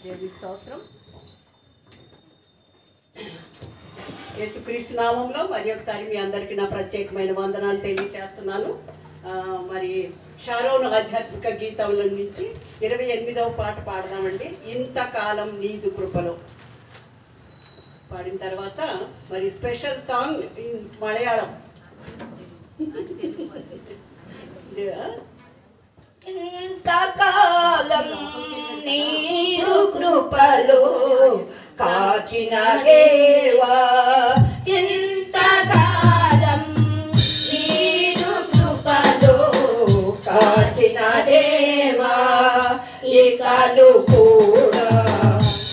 దేవి స్తోత్రం. యేసుక్రీస్తు నామంలో మరి ఒకసారి మీ అందరికీ నా ప్రత్యేకమైన వందనాలు తెలియజేస్తున్నాను. మరి షారోన్ ఆధ్యాత్మిక గీతంలో నుంచి 28వ పాట పాడదామండి. ఇంతకాలం నీదు కృపలో పాడిన తర్వాత మరి స్పెషల్ సాంగ్ ఇన్ మలయాళం. ఇంతకాలం నీదు కృపలో కాచిన దేవా, ఇంతకాలం నీదు కృపలో కాచిన దేవా, ఇకలు కూడా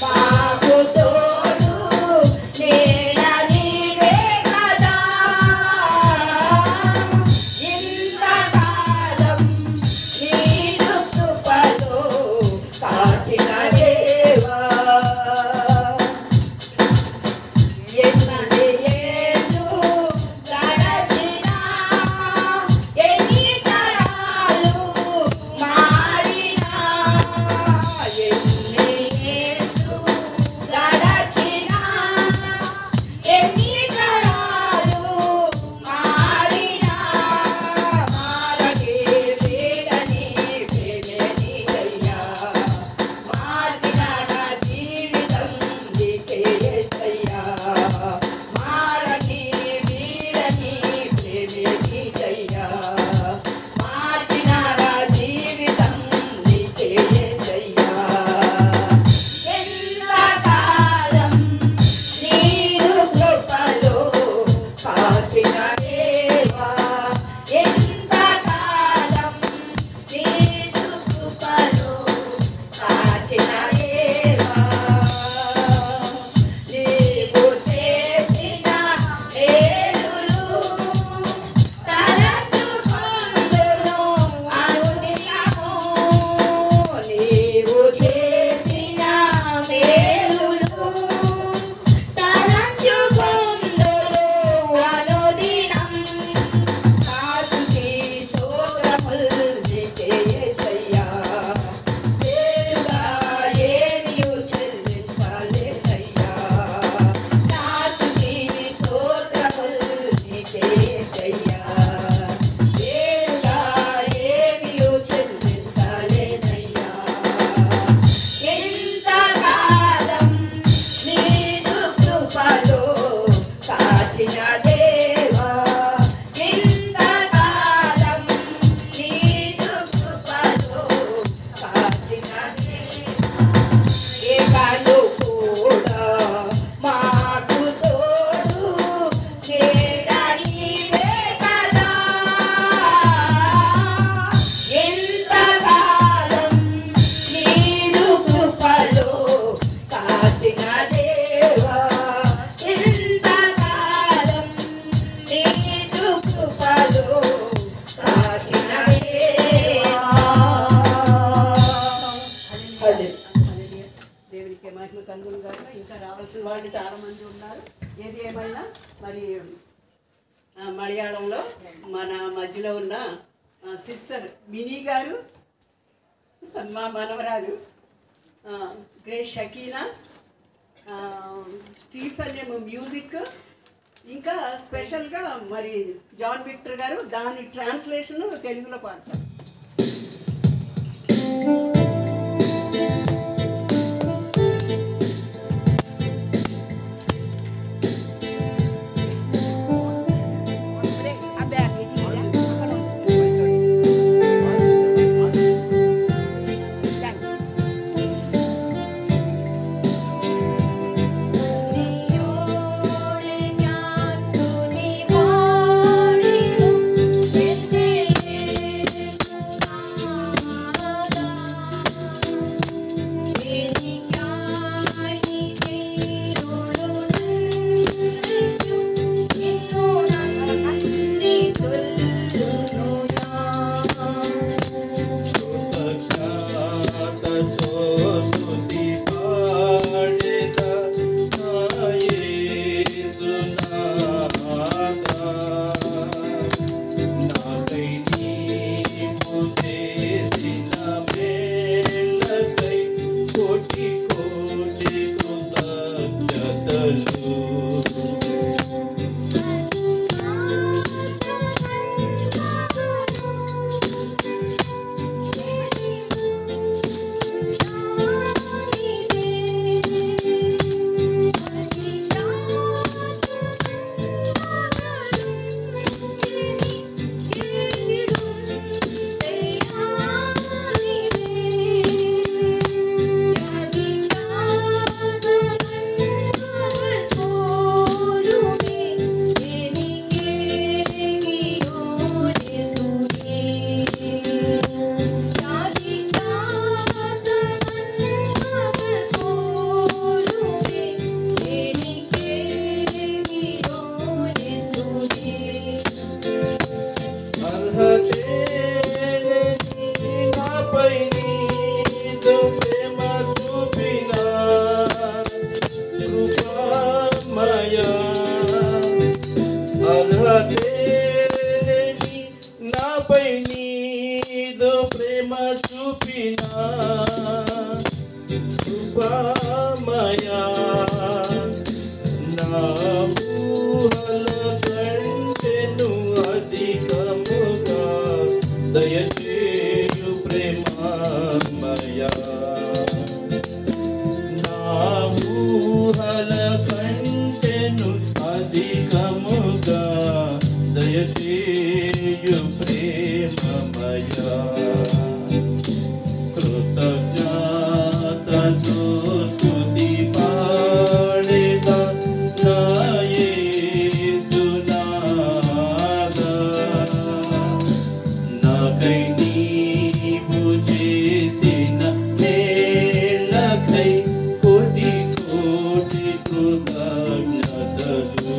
మాకు తోడు నీడ నీవే కదా. ఇంతకాలం నీదు కృపలో కాచిన దేవా, ఎన్నని ఏళ్ళు గడచినా ఎన్ని తరాలు మారినా, ఎన్ని ఏళ్ళు గడచినా ఎన్ని తరాలు మారినా, మారని వీడని ప్రేమని అయ్యా, మార్చిన నా జీవితం నీకే యేసయ్యా, మారని వీడని ప్రేమని అయ్యా, మార్చిన నా జీవితం నీకే యేసయ్యా. ఎంతకాలం నీదు కృపలో కాచిన దేవా, ఎంతకాలం నీదు కృపలో కాచిన దేవా, నీవు చేసిన మేలులు తలచుకొందును అనుదినము, నీవు చేసిన మేలులు తలచుకొందును అనుదినం, కాసుకి స్తోత్రములు నీకే యేసయ్యా, వేరుగా ఏమియు చెల్లించలేనయ్యా, కాసుకి స్తోత్రములు నీకే యేసయ్యా, వేరుగా ఏమియు చెల్లించలేనయ్యా. ఎంతకాలం నీదు కృపలో కాచిన దేవా, ఎంతకాలం నీదు కృపలో కాచిన దేవా, ఏకాలు కూడా మాకు తోడు నీడ నీవే కదా. ఎంతకాలం నీదు కృపలో కాచిన దేవా, ఎంతకాలం నీదు కృపలో కాచిన దేవా. హల్లెలూయా. దేవునికి మహిమ కలుగును గాక. ఇంకా రావాల్సిన వాళ్ళు చాలా మంది ఉన్నారు. ఏది ఏమైనా మరి మలయాళంలో మన మధ్యలో ఉన్న సిస్టర్ మినీ గారు, మా మనవరాలు గ్రేట్ షకీనా, స్టీఫెన్ ఏమో మ్యూజిక్, ఇంకా స్పెషల్గా మరి జాన్ విక్టర్ గారు దాని ట్రాన్స్లేషన్ తెలుగులో పాడతారు. Ni నా ఊహల కంటెను అధికముగా దయచేయు ప్రేమమయా నా ఊహల కంటెను అధికముగా దయచేయు ప్రేమమయా కృతజ్ఞతతో స్తుతి పాడేదా నా యేసునాథా నాకై నీవు చేసిన మేళ్ళకై కోటి కోటి కృతజ్ఞతలు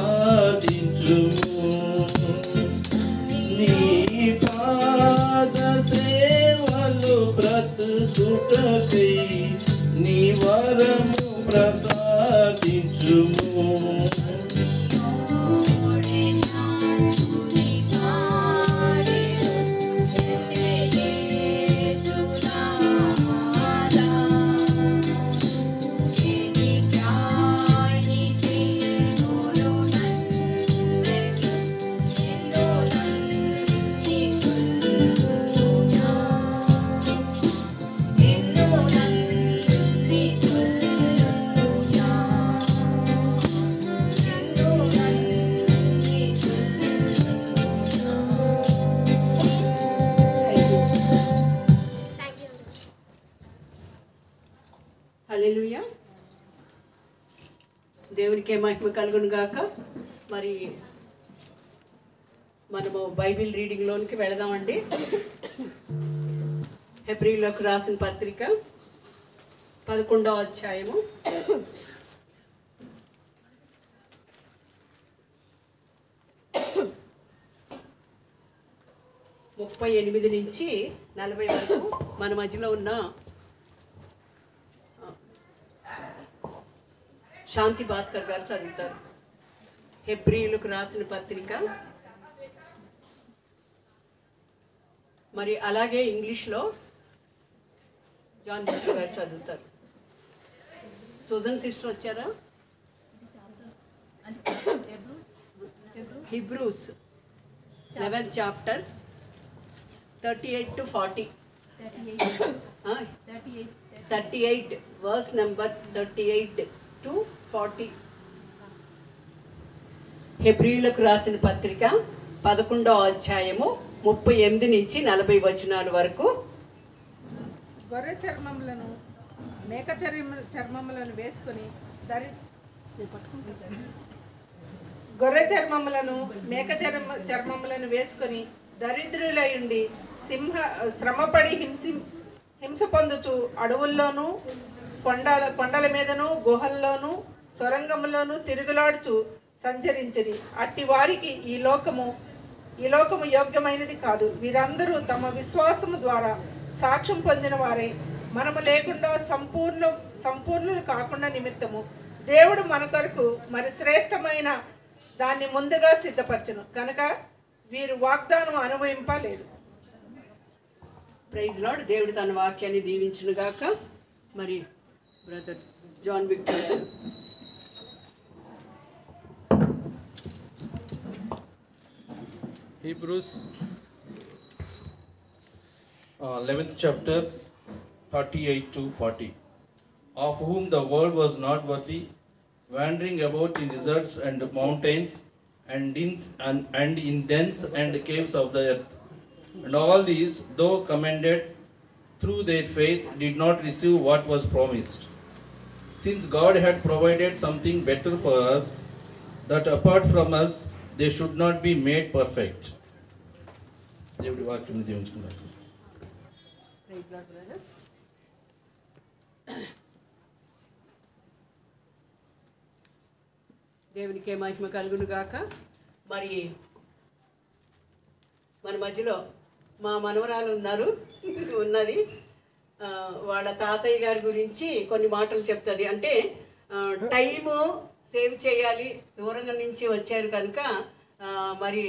ప్రసాదించుము నీ పాద సేవలు బ్రతుకుటకై నీ వరము ప్రసాదించుము హల్లెలూయా. దేవునికే మహిమ కలుగును గాక. మరి మనము బైబిల్ రీడింగ్లోనికి వెళదామండి. హెబ్రీయులకు రాసిన పత్రిక 11వ అధ్యాయము 38 నుంచి 40 వరకు మన మధ్యలో ఉన్న శాంతి భాస్కర్ గారు చదువుతారు. హెబ్రీయులకు రాసిన పత్రిక, మరి అలాగే ఇంగ్లీష్లో జాన్ బుక్ గారు చదువుతారు. సుజన్ సిస్టర్ వచ్చారా? Hebrews 11th chapter 38 to 40. 38 verse number 38 to 40. హెబ్రీయులకు రాసిన పత్రిక 11వ అధ్యాయము 38 నుంచి 40 వచనాల వరకు. గొర్రె చర్మములను మేక చర్మములను వేసుకొని గొర్రె చర్మములను మేక చర్మములను వేసుకొని దరిద్రులయుండి శ్రమపడి హింస పొందుచు అడవుల్లోనూ కొండల మీదను గుహల్లోనూ సొరంగములోనూ తిరుగులాడుచు సంచరించిరి. అట్టి వారికి ఈ లోకము యోగ్యమైనది కాదు. వీరందరూ తమ విశ్వాసము ద్వారా సాక్ష్యం పొందిన వారే. మనము లేకుండా సంపూర్ణులు కాకుండా నిమిత్తము దేవుడు మన కొరకు మరి శ్రేష్టమైన దాన్ని ముందుగా సిద్ధపరచును కనుక వీరు వాగ్దానం అనుభవింపలేదు. Praise lord. దేవుడు తన వాక్యాన్ని దీవించును గాక. మరి బ్రదర్ జాన్ విక్టర్ గారు. Hebrews 11th chapter 38 to 40. Of whom the world was not worthy, wandering about in deserts and mountains and in dens and caves of the earth. And all these, though commended through their faith, did not receive what was promised. Since God had provided something better for us, that apart from us, they should not be made perfect. దేవుడి వాక్యం దీవించుకున్నారు. Praise lord brother. దేవునికే మహిమ కలుగును గాక. మరి మన మధ్యలో మా మనవరాలు ఉన్నది. వాళ్ళ తాతయ్య గారి గురించి కొన్ని మాటలు చెప్తుంది. అంటే టైము సేవ్ చేయాలి, దూరంగా నుంచి వచ్చారు కనుక మరి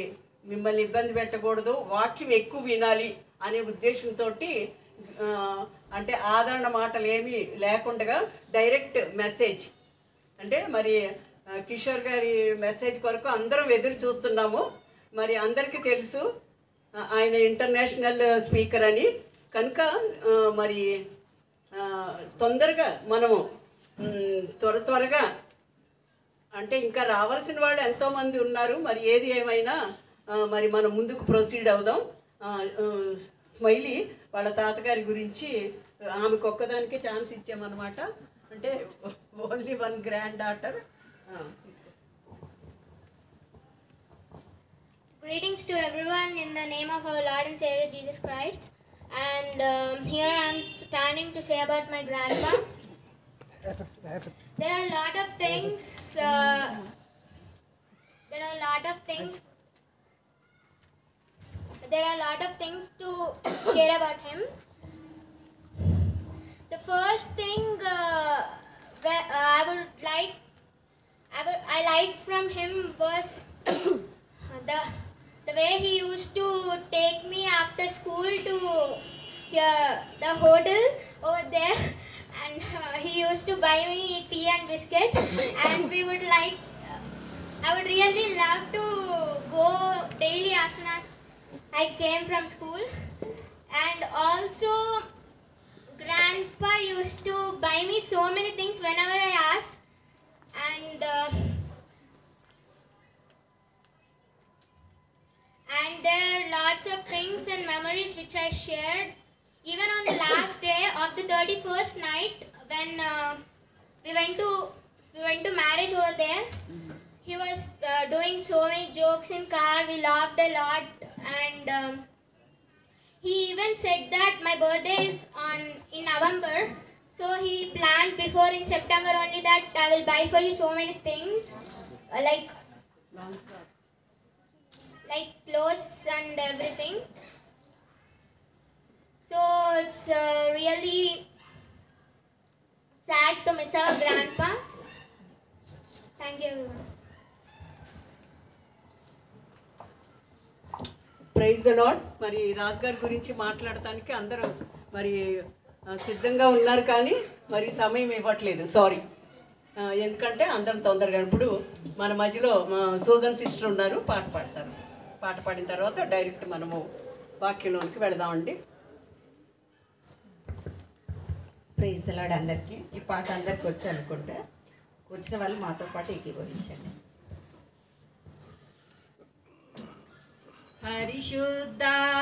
మిమ్మల్ని ఇబ్బంది పెట్టకూడదు, వాక్యం ఎక్కువ వినాలి అనే ఉద్దేశంతో అంటే ఆదరణ మాటలు ఏమీ లేకుండా డైరెక్ట్ మెసేజ్. అంటే మరి కిషోర్ గారి మెసేజ్ కొరకు అందరం ఎదురు చూస్తున్నాము. మరి అందరికీ తెలుసు ఆయన ఇంటర్నేషనల్ స్పీకర్ అని. కనుక మరి తొందరగా మనము త్వరగా అంటే ఇంకా రావాల్సిన వాళ్ళు ఎంతోమంది ఉన్నారు. మరి ఏది ఏమైనా మరి మనం ముందుకు ప్రొసీడ్ అవుదాం. స్మైలీ వాళ్ళ తాతగారి గురించి ఆమెకు ఒక్కదానికే ఛాన్స్ ఇచ్చామన్నమాట. అంటే only one grand daughter. Greetings to everyone in the name of our Lord and Savior Jesus Christ. And here I am standing to say about my grandpa. There are a lot of things. There are a lot of things to share about him. The first thing I liked from him was the way he used to take me after school to the hotel over there, and he used to buy me tea and biscuit, and we would I would really love to go daily as soon as I came from school. And also grandpa used to buy me so many things whenever I asked, and there are lots of things and memories which I shared. Even on the last day of the 31st night, when we went to marriage over there, he was doing so many jokes in car. We laughed a lot, and he even said that my birthday is in November, so he planned before in September only that I will buy for you so many things, like clothes and everything. So it's really sad to miss our grandpa. Thank you everyone. Praise the Lord. మరి రాజు గారి గురించి మాట్లాడటానికి అందరూ మరి సిద్ధంగా ఉన్నారు, కానీ మరి సమయం ఇవ్వట్లేదు. సారీ. ఎందుకంటే అందరం తొందరగా. ఇప్పుడు మన మధ్యలో సూజన్ సిస్టర్ ఉన్నారు, పాట పాడతారు. పాట పాడిన తర్వాత డైరెక్ట్ మనము వాక్యంలోనికి వెళదామండి. ప్రైజ్ ద లార్డ్ అందరికీ. ఈ పాట అందరికి వచ్చి అనుకుంటే వచ్చిన వాళ్ళు మాతో పాటు ఏకీభవించండి. పరిశుద్ధాత్ముడా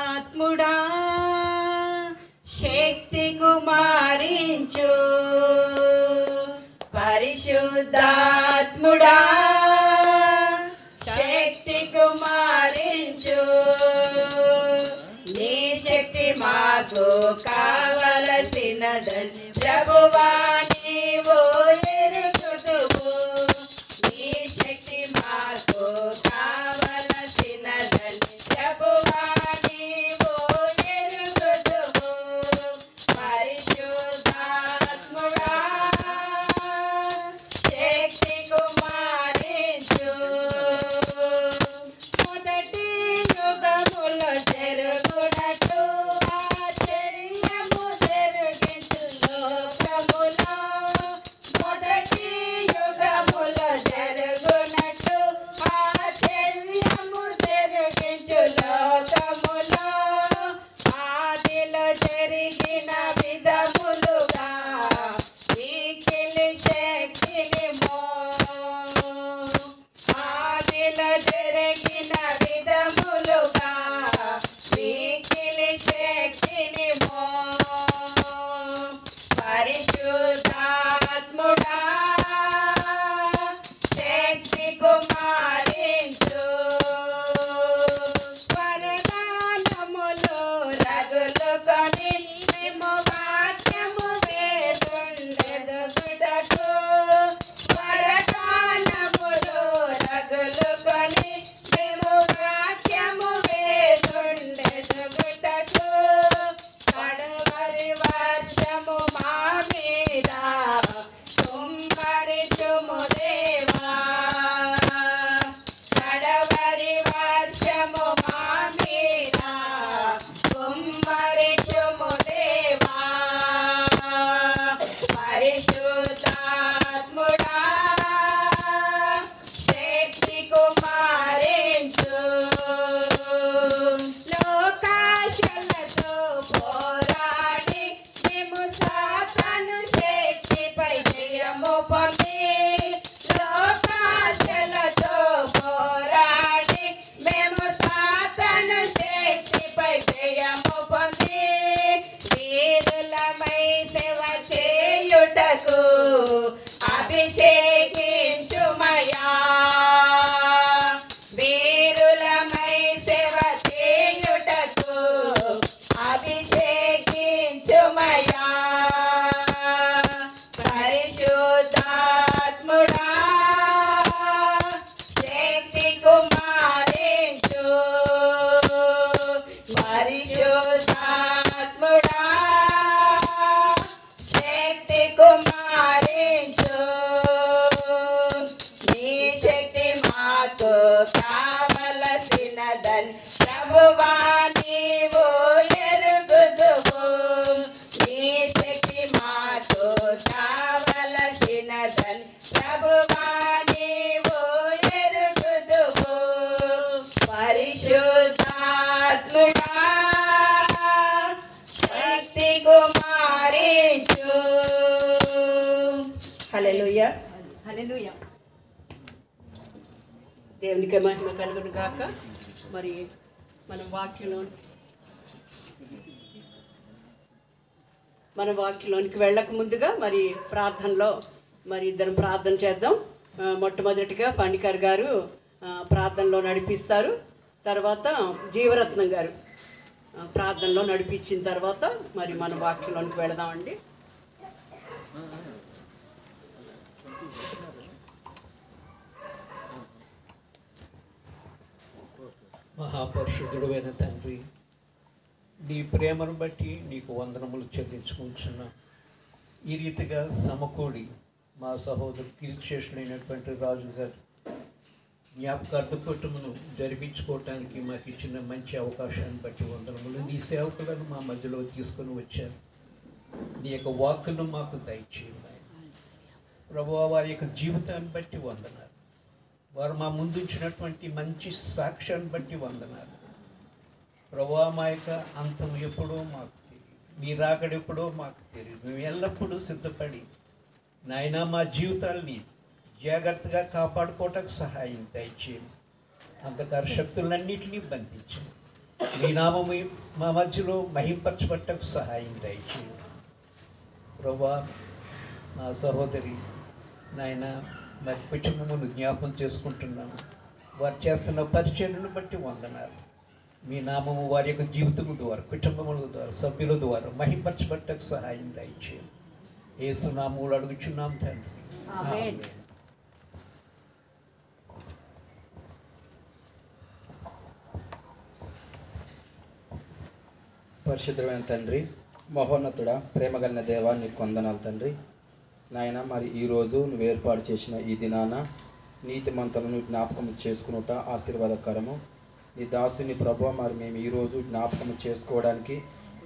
శక్తి కుమారించు, పరిశుద్ధాత్ముడా శక్తి కుమారించు, నీ శక్తి మాకు కావలసినదని ప్రభువా నీవు ఎరుగుదువు, నీ శక్తి మాకు కావలసినదని ప్రభువా నీవు ఎరుగుదువు. పరిశుద్ధాత్ముడా శక్తి కుమారించు, మొదటి యుగములో జరుగునట్టు ఆశ్చర్య వీరులమై సేవ చేయుటకు అభిషేకించుమయా వీరులమై సేవ చేయుటకు అభిషేకించుమయా పరిశుద్ధాత్ముడా శక్తి కుమారించు పరిశుద్ధాత్ముడా శక్తి కుమారించు నీ శక్తి మాకు కావలసినదని ప్రభువా నీవు ఎరుగుదువు నీ శక్తి మాకు కావలసినదని ప్రభువా నీవు ఎరుగుదువు పరిశుద్ధాత్ముడా శక్తి కుమారించు హల్లెలూయా హల్లెలూయా. దేవునికి మహిమ కలుగును గాక. మరి మన వాక్యంలోనికి వెళ్ళక ముందుగా మరి ప్రార్థనలో మరి ఇద్దరం ప్రార్థన చేద్దాం. మొట్టమొదటిగా పణికర్ గారు ప్రార్థనలో నడిపిస్తారు. తర్వాత జీవరత్నం గారు ప్రార్థనలో నడిపించిన తర్వాత మరి మన వాక్యంలోనికి వెళదామండి. మహాపరిశుద్ధుడైన తండ్రి, నీ ప్రేమను బట్టి నీకు వందనములు చెల్లించుకుంటున్నా. ఈ రీతిగా సమకూడి మా సహోదరు కీర్తిశేషులైనటువంటి రాజు గారు జ్ఞాపకార్థ కుటుంబను జరిపించుకోవటానికి మాకు ఇచ్చిన మంచి అవకాశాన్ని బట్టి వందనములు. నీ సేవకులను మా మధ్యలో తీసుకొని వచ్చారు. నీ యొక్క వాక్కును మాకు దయచేయండి ప్రభువా. వారి యొక్క జీవితాన్ని బట్టి వందనాలు. వారు మా ముందుంచినటువంటి మంచి సాక్ష్యాన్ని బట్టి వందనాలు ప్రభువా. మా యొక్క అంతం ఎప్పుడో మాకు తెలియదు, మీ రాకడెప్పుడో మాకు తెలియదు. మేము ఎల్లప్పుడూ సిద్ధపడి నాయనా మా జీవితాల్ని జాగ్రత్తగా కాపాడుకోవటానికి సహాయం దయచేయండి. అంధకార శక్తులన్నింటినీ బంధించండి. మీ నామము మా మధ్యలో మహింపరచబట్టకు సహాయం దయచేయండి ప్రభువా. మా సహోదరి నాయన మరి కుటుంబమును జ్ఞాపకం చేసుకుంటున్నాము. వారు చేస్తున్న పరిచర్యను బట్టి వందనాలు. మీ నామము వారి యొక్క జీవితము ద్వారా, కుటుంబముల ద్వారా, సభ్యుల ద్వారా మహింపరచబట్టకు సహాయం దయచేయండి. యేసు నామములో అడుగుచున్నాం తండ్రి, ఆమేన్. పరిశుద్ధమైన తండ్రి, మహోన్నతుడా, ప్రేమగలిగిన దేవా, నీకు వందనాలు తండ్రి. నాయన మరి ఈరోజు నువ్వు ఏర్పాటు చేసిన ఈ దినాన నీతిమంతులను జ్ఞాపకం చేసుకునుట ఆశీర్వాదకరము. నీ దాసుని ప్రభా మరి మేము ఈరోజు జ్ఞాపకం చేసుకోవడానికి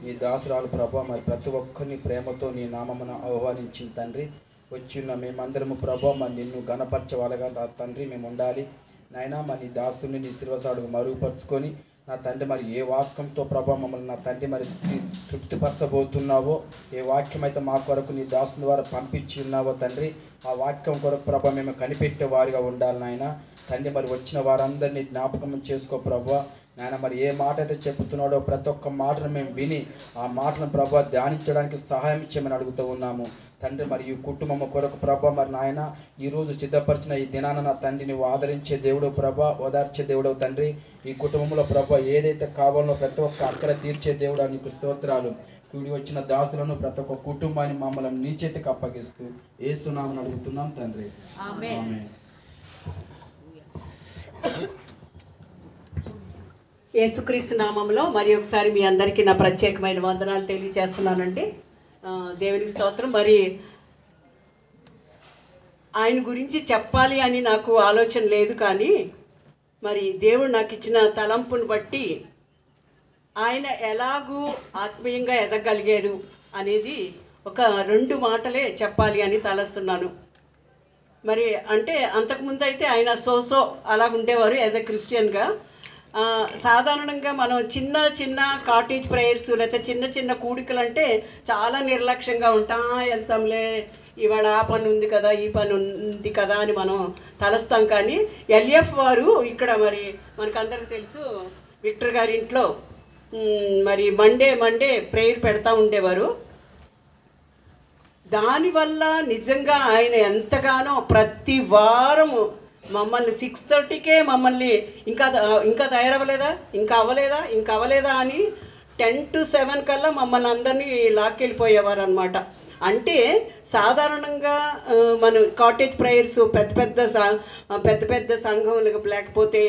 నీ దాసురాలు ప్రభా మరి ప్రతి ఒక్కరిని ప్రేమతో నీ నామమున ఆహ్వానించిన తండ్రి. వచ్చిన మేమందరము ప్రభా మరి నిన్ను గణపరచవాలగా తండ్రి మేము ఉండాలి నాయన. మరి నీ దాసుని నీ శిరసాడుగు మరుగుపరుచుకొని నా తండ్రి మరి ఏ వాక్యంతో ప్రభా మమ్మల్ని నా తండ్రి మరి తృప్తిపరచబోతున్నావో, ఏ వాక్యం అయితే మా కొరకు నీ దాసుని ద్వారా పంపించి ఉన్నావో తండ్రి, ఆ వాక్యం కొరకు ప్రభా మేము కనిపెట్టే వారిగా ఉండాలి నాయన. తండ్రి మరి వచ్చిన వారందరినీ జ్ఞాపకం చేసుకో ప్రభా నాయన. మరి ఏ మాట అయితే చెబుతున్నాడో ప్రతి ఒక్క మాటను మేము విని ఆ మాటను ప్రభా ధ్యానించడానికి సహాయం చేయమని అడుగుతూ ఉన్నాము తండ్రి. మరి ఈ కుటుంబం కొరకు ప్రభా మరి నాయన ఈరోజు సిద్ధపరిచిన ఈ దినాన నా తండ్రి నువ్వు ఆదరించే దేవుడు ప్రభా, ఓదార్చే దేవుడు తండ్రి. ఈ కుటుంబంలో ప్రభా ఏదైతే కావాలో ప్రతి ఒక్క అక్కర తీర్చే దేవుడు నీకు స్తోత్రాలు. కూడి వచ్చిన దాసులను ప్రతి ఒక్క కుటుంబాన్ని మమ్మల్ని నీ చేతికి అప్పగిస్తూ యేసు నామమున అడుగుతున్నాం తండ్రి, ఆమేన్. యేసుక్రీస్తు నామంలో మరి ఒకసారి మీ అందరికీ నా ప్రత్యేకమైన వందనాలు తెలియజేస్తున్నానండి. దేవునికి స్తోత్రం. మరి ఆయన గురించి చెప్పాలి అని నాకు ఆలోచన లేదు, కానీ మరి దేవుడు నాకు ఇచ్చిన తలంపును బట్టి ఆయన ఎలాగూ ఆత్మీయంగా ఎదగలిగారు అనేది ఒక 2 మాటలే చెప్పాలి అని తలస్తున్నాను. మరి అంటే అంతకుముందు అయితే ఆయన సోసో అలా ఉండేవారు యాజ్ ఎ క్రిస్టియన్గా. సాధారణంగా మనం చిన్న చిన్న కాటేజ్ ప్రేయర్స్ లేకపోతే చిన్న చిన్న కూడికలు అంటే చాలా నిర్లక్ష్యంగా వెళ్తాంలే, ఇవాళ ఆ పని ఉంది కదా, ఈ పని ఉంది కదా అని మనం తలస్తాం. కానీ ఎల్ఎఫ్ వారు ఇక్కడ మరి మనకందరికీ తెలుసు విక్టర్ గారి ఇంట్లో మరి మండే ప్రేయర్ పెడతా ఉండేవారు. దానివల్ల నిజంగా ఆయన ఎంతగానో ప్రతి వారము మమ్మల్ని 6:30కే మమ్మల్ని ఇంకా తయారవ్వలేదా, ఇంకా అవ్వలేదా అని 10 to 7 కల్లా మమ్మల్ని అందరినీ లాక్కెళ్ళిపోయేవారు అనమాట. అంటే సాధారణంగా మన కాటేజ్ ప్రేయర్స్ పెద్ద పెద్ద సంఘములకు, లేకపోతే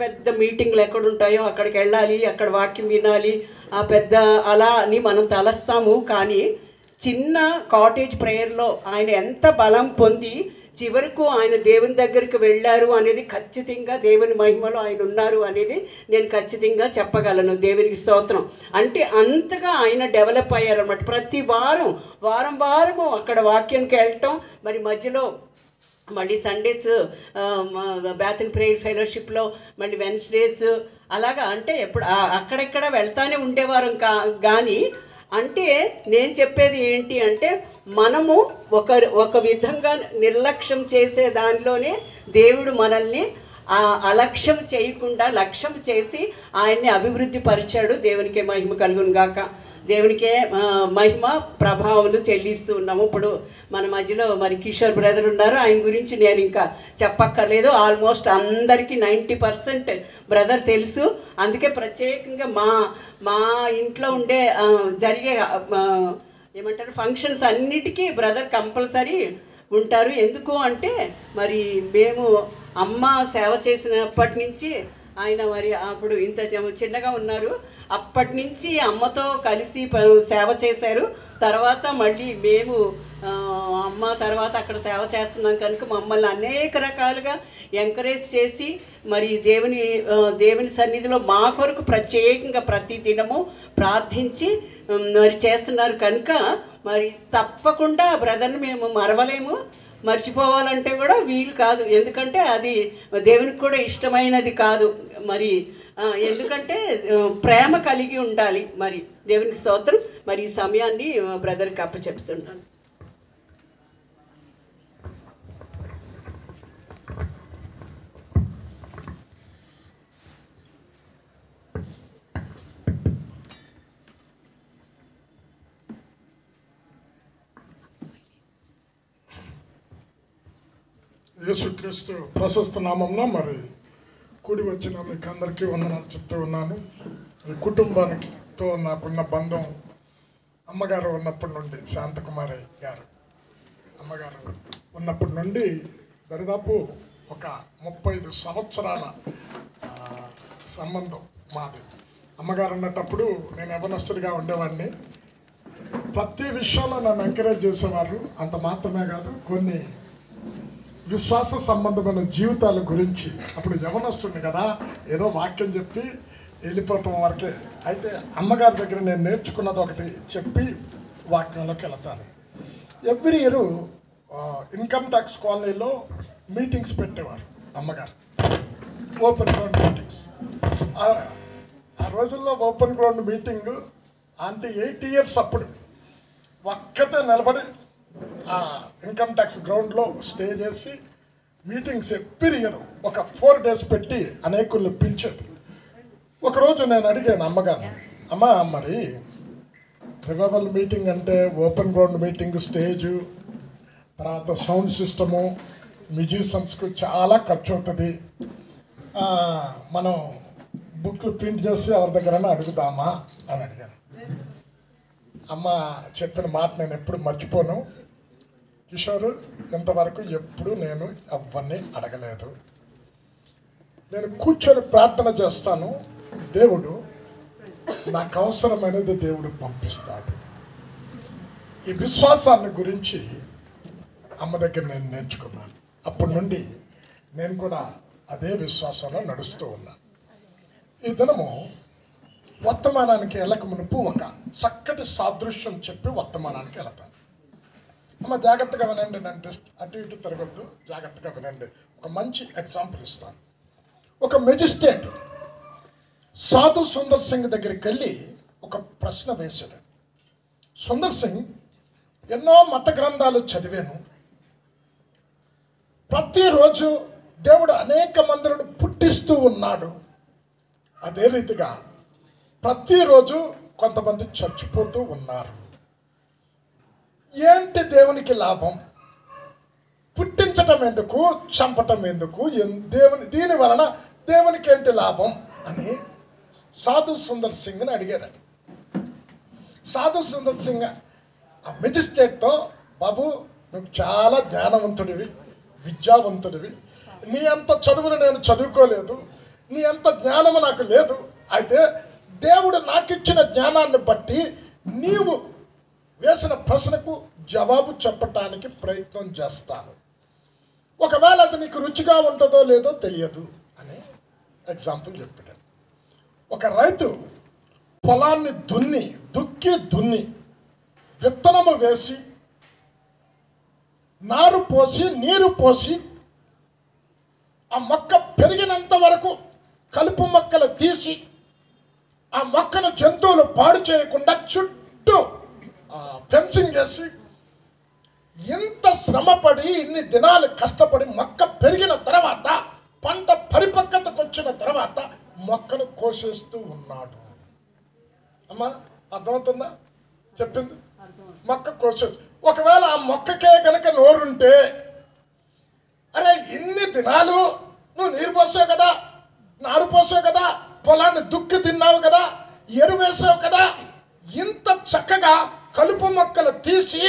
పెద్ద మీటింగ్లు ఎక్కడుంటాయో అక్కడికి వెళ్ళాలి, అక్కడ వాక్యం వినాలి, అలా అని మనం తలస్తాము. కానీ చిన్న కాటేజ్ ప్రేయర్లో ఆయన ఎంత బలం పొంది చివరకు ఆయన దేవుని దగ్గరికి వెళ్ళారు అనేది ఖచ్చితంగా, దేవుని మహిమలో ఆయన ఉన్నారు అనేది నేను ఖచ్చితంగా చెప్పగలను. దేవునికి స్తోత్రం. అంటే అంతగా ఆయన డెవలప్ అయ్యారన్నమాట. ప్రతి వారము అక్కడ వాక్యానికి వెళ్ళటం, మరి మధ్యలో మళ్ళీ సండేస్ బ్యాథన్ ప్రేయర్ ఫెలోషిప్లో, మళ్ళీ వెన్స్డేస్ అలాగా, అంటే ఎప్పుడు అక్కడెక్కడ వెళ్తానే ఉండేవారు. కానీ అంటే నేను చెప్పేది ఏంటి అంటే, మనము ఒక విధంగా నిర్లక్ష్యం చేసే దానిలోనే దేవుడు మనల్ని అలక్ష్యం చేయకుండా లక్ష్యం చేసి ఆయన్ని అభివృద్ధి పరిచాడు. దేవునికే మహిమ కలుగును గాక. దేవునికే మహిమ ప్రభావాలు చెల్లిస్తూ ఉన్నాము. ఇప్పుడు మన మధ్యలో మరి కిషోర్ బ్రదర్ ఉన్నారు, ఆయన గురించి నేను ఇంకా చెప్పక్కర్లేదు. ఆల్మోస్ట్ అందరికీ 90% బ్రదర్ తెలుసు. అందుకే ప్రత్యేకంగా మా ఇంట్లో ఉండే జరిగే ఏమంటారు ఫంక్షన్స్ అన్నిటికీ బ్రదర్ కంపల్సరీ ఉంటారు. ఎందుకు అంటే మరి మేము అమ్మ సేవ చేసినప్పటి నుంచి ఆయన మరి అప్పుడు ఇంత చిన్నగా ఉన్నారు, అప్పటి నుంచి అమ్మతో కలిసి సేవ చేశారు. తర్వాత మళ్ళీ మేము అమ్మ తర్వాత అక్కడ సేవ చేస్తున్నాం కనుక మమ్మల్ని అనేక రకాలుగా ఎంకరేజ్ చేసి మరి దేవుని సన్నిధిలో మా కొరకు ప్రత్యేకంగా ప్రతి దినము ప్రార్థించి మరి చేస్తున్నారు కనుక మరి తప్పకుండా బ్రదర్ని మేము మరవలేము, మర్చిపోవాలంటే కూడా వీలు కాదు. ఎందుకంటే అది దేవునికి కూడా ఇష్టమైనది కాదు. మరి ఎందుకంటే ప్రేమ కలిగి ఉండాలి. మరి దేవునికి స్తోత్రం. మరి ఈ సమయాన్ని బ్రదర్కి అప్పచెప్తున్నాను. యేసుక్రీస్తు ప్రశస్త నామంలో మరి కూడి వచ్చిన మీకు అందరికీ వందనాలు చెప్తూ ఉన్నాను. ఈ కుటుంబానికితో నాకున్న బంధం అమ్మగారు ఉన్నప్పటి నుండి, శాంతకుమారి గారు అమ్మగారు ఉన్నప్పటి నుండి దరిదాపు ఒక 35 సంవత్సరాల సంబంధం మాది. అమ్మగారు ఉన్నప్పుడు నేను యవనస్తుడిగా ఉండేవాడిని. ప్రతి విషయంలో నన్ను ఎంకరేజ్ చేసేవారు. అంత మాత్రమే కాదు, కొన్ని విశ్వాస సంబంధమైన జీవితాల గురించి, అప్పుడు యవనస్తుడిని కదా, ఏదో వాక్యం చెప్పి వెళ్ళిపోవటం వరకే. అయితే అమ్మగారి దగ్గర నేను నేర్చుకున్నది ఒకటి చెప్పి వాక్యంలోకి వెళ్తాను. ఎవ్రీ ఇయర్ ఇన్కమ్ ట్యాక్స్ కాలనీలో మీటింగ్స్ పెట్టేవారు అమ్మగారు, ఓపెన్ గ్రౌండ్ మీటింగ్స్. ఆ రోజుల్లో ఓపెన్ గ్రౌండ్ మీటింగ్ అంటే 8 years అప్పుడు ఒక్కతే నిలబడి ఇన్కమ్ ట్యాక్స్ గ్రౌండ్లో స్టే చేసి మీటింగ్స్ ఎవ్రీ ఇయర్ ఒక 4 days పెట్టి అనేకుల్ని పిలిచేది. ఒకరోజు నేను అడిగాను అమ్మగారు, అమ్మ మరి రివైవల్ మీటింగ్ అంటే ఓపెన్ గ్రౌండ్ మీటింగ్, స్టేజు, తర్వాత సౌండ్ సిస్టము, మ్యూజిషియన్స్కు చాలా ఖర్చు అవుతుంది, మనం బుక్లు ప్రింట్ చేసి ఎవరి దగ్గర అడుగుదామా అని అడిగాను. అమ్మ చెప్పిన మాట నేను ఎప్పుడు మర్చిపోను, కిషోర్ ఇంతవరకు ఎప్పుడు నేను ఎవరిని అడగలేదు, నేను కూర్చొని ప్రార్థన చేస్తాను, దేవుడు నాకు అవసరమైనది దేవుడు పంపిస్తాడు. ఈ విశ్వాసాన్ని గురించి అమ్మ దగ్గర నేను నేర్చుకున్నాను. అప్పటి నుండి నేను కూడా అదే విశ్వాసంలో నడుస్తూ ఉన్నాను. ఈ దినము వర్తమానానికి వెళ్ళక మునుపు ఒక చక్కటి సాదృశ్యం చెప్పి వర్తమానానికి వెళతాను. అమ్మ జాగ్రత్తగా వినండి, నేను అటు ఇటు తిరగద్దు, జాగ్రత్తగా వినండి. ఒక మంచి ఎగ్జాంపుల్ ఇస్తాను. ఒక మెజిస్ట్రేట్ సాధు సుందర్ సింగ్ దగ్గరికి వెళ్ళి ఒక ప్రశ్న వేశాడు. సుందర్ సింగ్, ఎన్నో మత గ్రంథాలు చదివాను, ప్రతిరోజు దేవుడు అనేక మందిని పుట్టిస్తూ ఉన్నాడు, అదే రీతిగా ప్రతిరోజు కొంతమంది చచ్చిపోతూ ఉన్నారు. ఏంటి దేవునికి లాభం? పుట్టించటం ఎందుకు, చంపటం ఎందుకు, దీని వలన దేవునికి ఏంటి లాభం అని సాధు సుందర్ సింగ్ని అడిగారు. సాధు సుందర్ సింగ్ ఆ మెజిస్ట్రేట్తో, బాబు నువ్వు చాలా జ్ఞానవంతుడివి, విద్యావంతుడివి, నీ అంత చదువును నేను చదువుకోలేదు, నీ అంత జ్ఞానము నాకు లేదు, అయితే దేవుడు నాకు ఇచ్చిన జ్ఞానాన్ని బట్టి నీవు వేసిన ప్రశ్నకు జవాబు చెప్పటానికి ప్రయత్నం చేస్తాను, ఒకవేళ అది నీకు రుచిగా ఉంటుందో లేదో తెలియదు అని ఎగ్జాంపుల్ చెప్పాడు. ఒక రైతు పొలాన్ని దున్ని విత్తనము వేసి నారు పోసి నీరు పోసి ఆ మొక్క పెరిగినంత వరకు కలుపు మొక్కలు తీసి ఆ మొక్కను జంతువులు పాడు చేయకుండా చుట్టూ ఫెన్సింగ్ చేసి ఇంత శ్రమపడి ఇన్ని దినాలు కష్టపడి మొక్క పెరిగిన తర్వాత పంట పరిపక్వతకు వచ్చిన తర్వాత మొక్కను కోసేస్తూ ఉన్నాడు. అమ్మా అర్థమవుతుందా చెప్పింది? మొక్క కోసేసి, ఒకవేళ ఆ మొక్కకే గనక నోరుంటే, అరే ఇన్ని దినాలు నువ్వు నీరు పోసావు కదా, నారు పోసావు కదా, పొలాన్ని దుక్కి తిన్నావు కదా, ఎరువేసావు కదా, ఇంత చక్కగా కలుపు మొక్కలు తీసి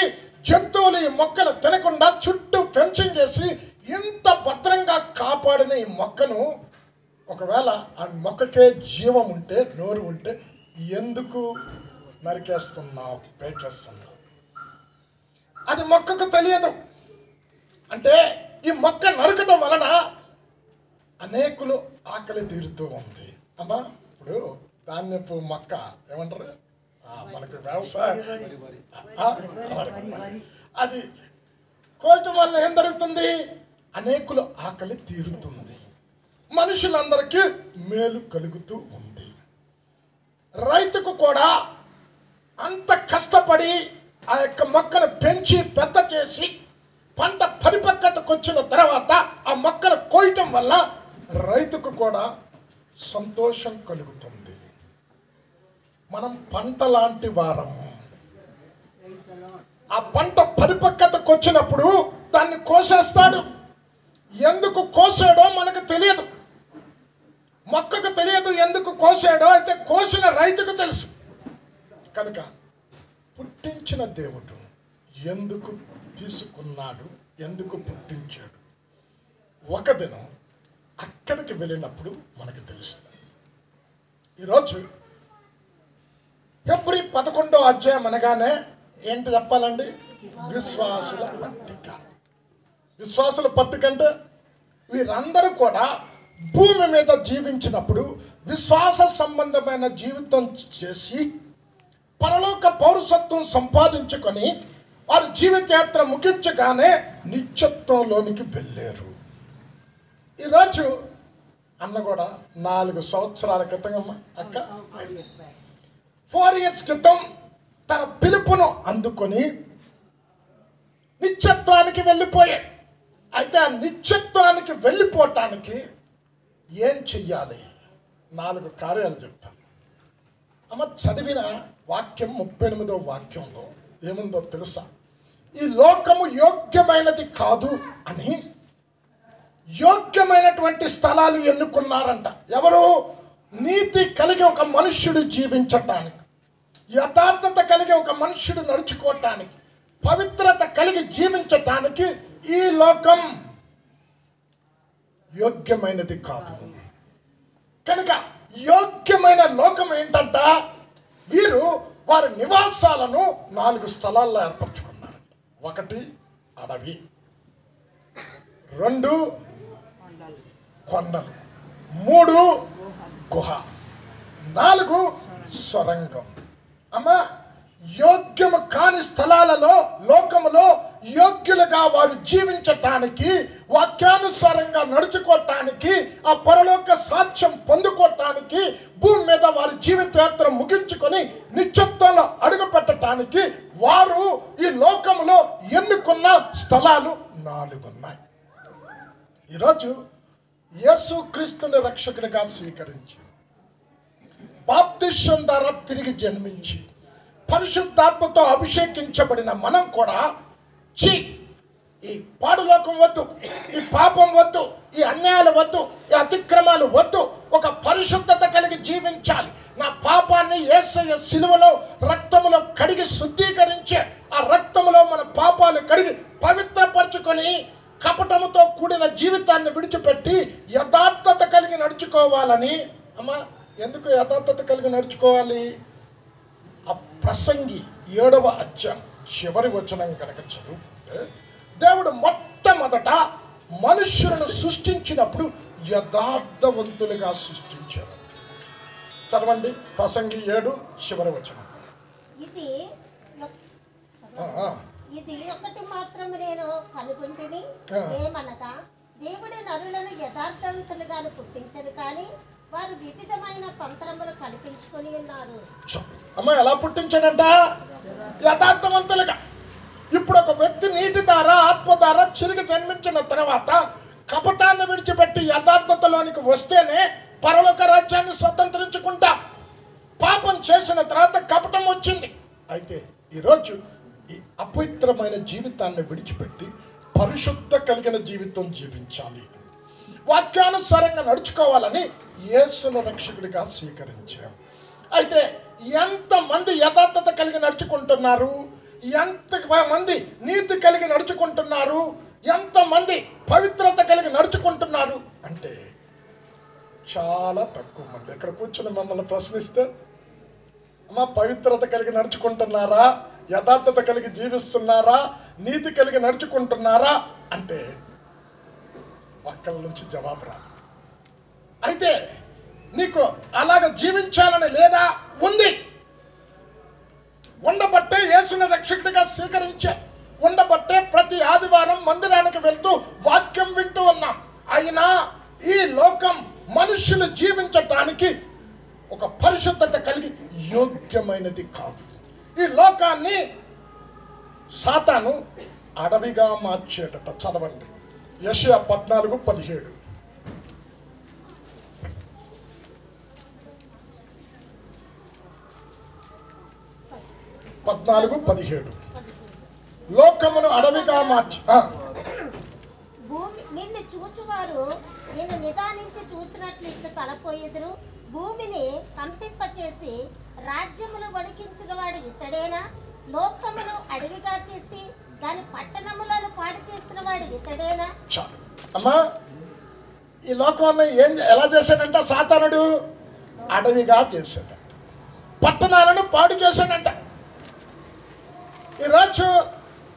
జంతువులు ఈ మొక్కలు తినకుండా చుట్టూ ఫెన్సింగ్ చేసి ఇంత భద్రంగా కాపాడిన ఈ మొక్కను ఒకవేళ ఆ మొక్కకే జీవం ఉంటే, నోరు ఉంటే, ఎందుకు నరికేస్తున్నావు, పేకేస్తున్నావు? అది మొక్కకు తెలియదు. అంటే ఈ మొక్క నరకడం వలన అనేకులు ఆకలి తీరుతూ ఉంది. అమ్మా ఇప్పుడు ధాన్యపు మొక్క ఏమంటారు, మనకి వ్యవసాయం అది కోయటం వల్ల ఏం జరుగుతుంది? అనేకులు ఆకలి తీరుతుంది, మనుషులందరికీ మేలు కలుగుతూ ఉంది. రైతుకు కూడా అంత కష్టపడి ఆ యొక్క మొక్కను పెంచి పెద్ద చేసి పంట పరిపక్వతకు వచ్చిన తర్వాత ఆ మొక్కను కోయటం వల్ల రైతుకు కూడా సంతోషం కలుగుతుంది. మనం పంట లాంటి వారము. ఆ పంట పరిపక్వతకు వచ్చినప్పుడు దాన్ని కోసేస్తాడు. ఎందుకు కోసాడో మనకు తెలియదు, మొక్కకు తెలియదు ఎందుకు కోసాడో, అయితే కోసిన రైతుకు తెలుసు. కనుక పుట్టించిన దేవుడు ఎందుకు తీసుకున్నాడు, ఎందుకు పుట్టించాడు, ఒక దినం అక్కడికి వెళ్ళినప్పుడు మనకు తెలుస్తుంది. ఈరోజు ఫిబ్రవరి 11వ అధ్యాయం అనగానే ఏంటి చెప్పాలండి? విశ్వాసుల పట్టిక. విశ్వాసుల పట్టిక అంటే వీరందరూ కూడా భూమి మీద జీవించినప్పుడు విశ్వాస సంబంధమైన జీవితం చేసి పరలోక పౌరసత్వం సంపాదించుకొని వారి జీవితయాత్ర ముగించగానే నిత్యత్వంలోనికి వెళ్ళారు. ఈరోజు అన్న కూడా 4 సంవత్సరాల క్రితం అక్క 4 years క్రితం తన పిలుపును అందుకొని నిత్యత్వానికి వెళ్ళిపోయాడు. అయితే ఆ నిత్యత్వానికి వెళ్ళిపోవటానికి ఏం చెయ్యాలి? 4 కార్యాలు చెప్తాను. అమ్మ చదివిన వాక్యం 38వ వాక్యంలో ఏముందో తెలుసా? ఈ లోకము యోగ్యమైనది కాదు అని యోగ్యమైనటువంటి స్థలాలు ఎన్నుకున్నారంట. ఎవరు? నీతి కలిగి ఒక మనుష్యుడు జీవించటానికి, యథార్థత కలిగి ఒక మనుష్యుడు నడుచుకోవటానికి, పవిత్రత కలిగి జీవించటానికి ఈ లోకం యోగ్యమైనది కాదు. కనుక యోగ్యమైన లోకం ఏంటంట? వీరు వారి నివాసాలను 4 స్థలాల్లో ఏర్పరచుకున్నారు. 1 అడవి, 2 కొండలు, 3 గుహ, 4 సొరంగం. అమ్మా యోగ్యము కాని స్థలాలలో లోకములో యోగ్యులుగా వారు జీవించటానికి, వాక్యానుసారంగా నడుచుకోవటానికి, ఆ పరలోక సాక్ష్యం పొందుకోవటానికి, భూమి మీద వారి జీవితయాత్ర ముగించుకొని నిత్యత్వంలో అడుగు పెట్టడానికి వారు ఈ లోకములో ఎన్నుకున్న స్థలాలు 4 ఉన్నాయి. ఈరోజు యేసు క్రీస్తుని రక్షకుడిగా స్వీకరించి బాప్తిస్మం ద్వారా తిరిగి జన్మించి పరిశుద్ధాత్మతో అభిషేకించబడిన మనం కూడా ఈ పాడులోకం వద్దు, ఈ పాపం వద్దు, ఈ అన్యాయాలు వద్దు, ఈ అతిక్రమాలు వద్దు, ఒక పరిశుద్ధత కలిగి జీవించాలి. నా పాపాన్ని యేసయ్య సిలువలో రక్తములో కడిగి శుద్ధీకరించే ఆ రక్తములో మన పాపాలు కడిగి పవిత్రపరచుకొని కపటముతో కూడిన జీవితాన్ని విడిచిపెట్టి యథార్థత కలిగి నడుచుకోవాలని. అమ్మా, ఎందుకు యథార్థత కలిగి నడుచుకోవాలి? ఆ ప్రసంగి 7వ అధ్యాయం చివరి వచనం కనుక చదువుకుంటే, దేవుడు మొట్టమొదట మనుష్యులను సృష్టించినప్పుడు యథార్థవంతులుగా సృష్టించారు. చదవండి, ప్రసంగి 7 చివరి వచనం. ఇది ఒకటి మాత్రం నేను కనుగొంటిని, ఏమనగా దేవుడి నరులను యథార్థవంతులుగా పుట్టించను, కానీ వారు వివిధమైన తంత్రములు కల్పించుకొని ఉన్నారు. అమ్మ, ఎలా పుట్టించాడంట? యథార్థవంతులుగా. ఇప్పుడు ఒక వ్యక్తి నీటి ద్వారా ఆత్మ ద్వారా చిరిగి జన్మించిన తర్వాత కపటాన్ని విడిచిపెట్టి యథార్థతలోనికి వస్తేనే పరలోక రాజ్యాన్ని స్వతంత్రించుకుంటా. పాపం చేసిన తర్వాత కపటం వచ్చింది. అయితే ఈరోజు ఈ అపవిత్రమైన జీవితాన్ని విడిచిపెట్టి పరిశుద్ధ కలిగిన జీవితం జీవించాలి, వాక్యానుసారంగా నడుచుకోవాలని యేసును రక్షకుడిగా స్వీకరించాం. అయితే ఎంతమంది యథార్థత కలిగి నడుచుకుంటున్నారు? ఎంతమంది నీతి కలిగి నడుచుకుంటున్నారు? ఎంతమంది పవిత్రత కలిగి నడుచుకుంటున్నారు అంటే చాలా తక్కువ మంది. ఇక్కడ కూర్చొని మమ్మల్ని ప్రశ్నిస్తే, అమ్మ, పవిత్రత కలిగి నడుచుకుంటున్నారా, యథార్థత కలిగి జీవిస్తున్నారా, నీతి కలిగి నడుచుకుంటున్నారా అంటే ఒక్కళ్ళ నుంచి జవాబు రాదు. అయితే నీకు అలాగ జీవించాలని లేదా? ఉంది. ఉండబట్టే యేసుని రక్షకుడిగా స్వీకరించా, ఉండబట్టే ప్రతి ఆదివారం మందిరానికి వెళ్తూ వాక్యం వింటూ ఉన్నాం. అయినా ఈ లోకం మనుషులు జీవించటానికి ఒక పరిశుద్ధత కలిగి యోగ్యమైనది కాదు. ఈ లోకాన్ని సాతాను అడవిగా మార్చేటట. చదవండి, యెషయా 14:17. లోకమును అడవిగా మార్చి భూమి నిన్ను చూచువారు నేను నిదానించి చూచినట్లు ఇట్లు తలపోయేదురు. భూమిని కంపింపచేసి రాజ్యములు వణికించిన వాడు ఇతడేనా? లోకమును అడవిగా చేసి దాని పట్టణములను పాడు చేసిన వాడు ఇతడేనా? అమ్మా, ఈ లోకాన్ని ఎలా చేశాడంట? సాతానుడు అడవిగా చేశాడంట, పట్టణాలను పాడు చేశాడంట. ఈరోజు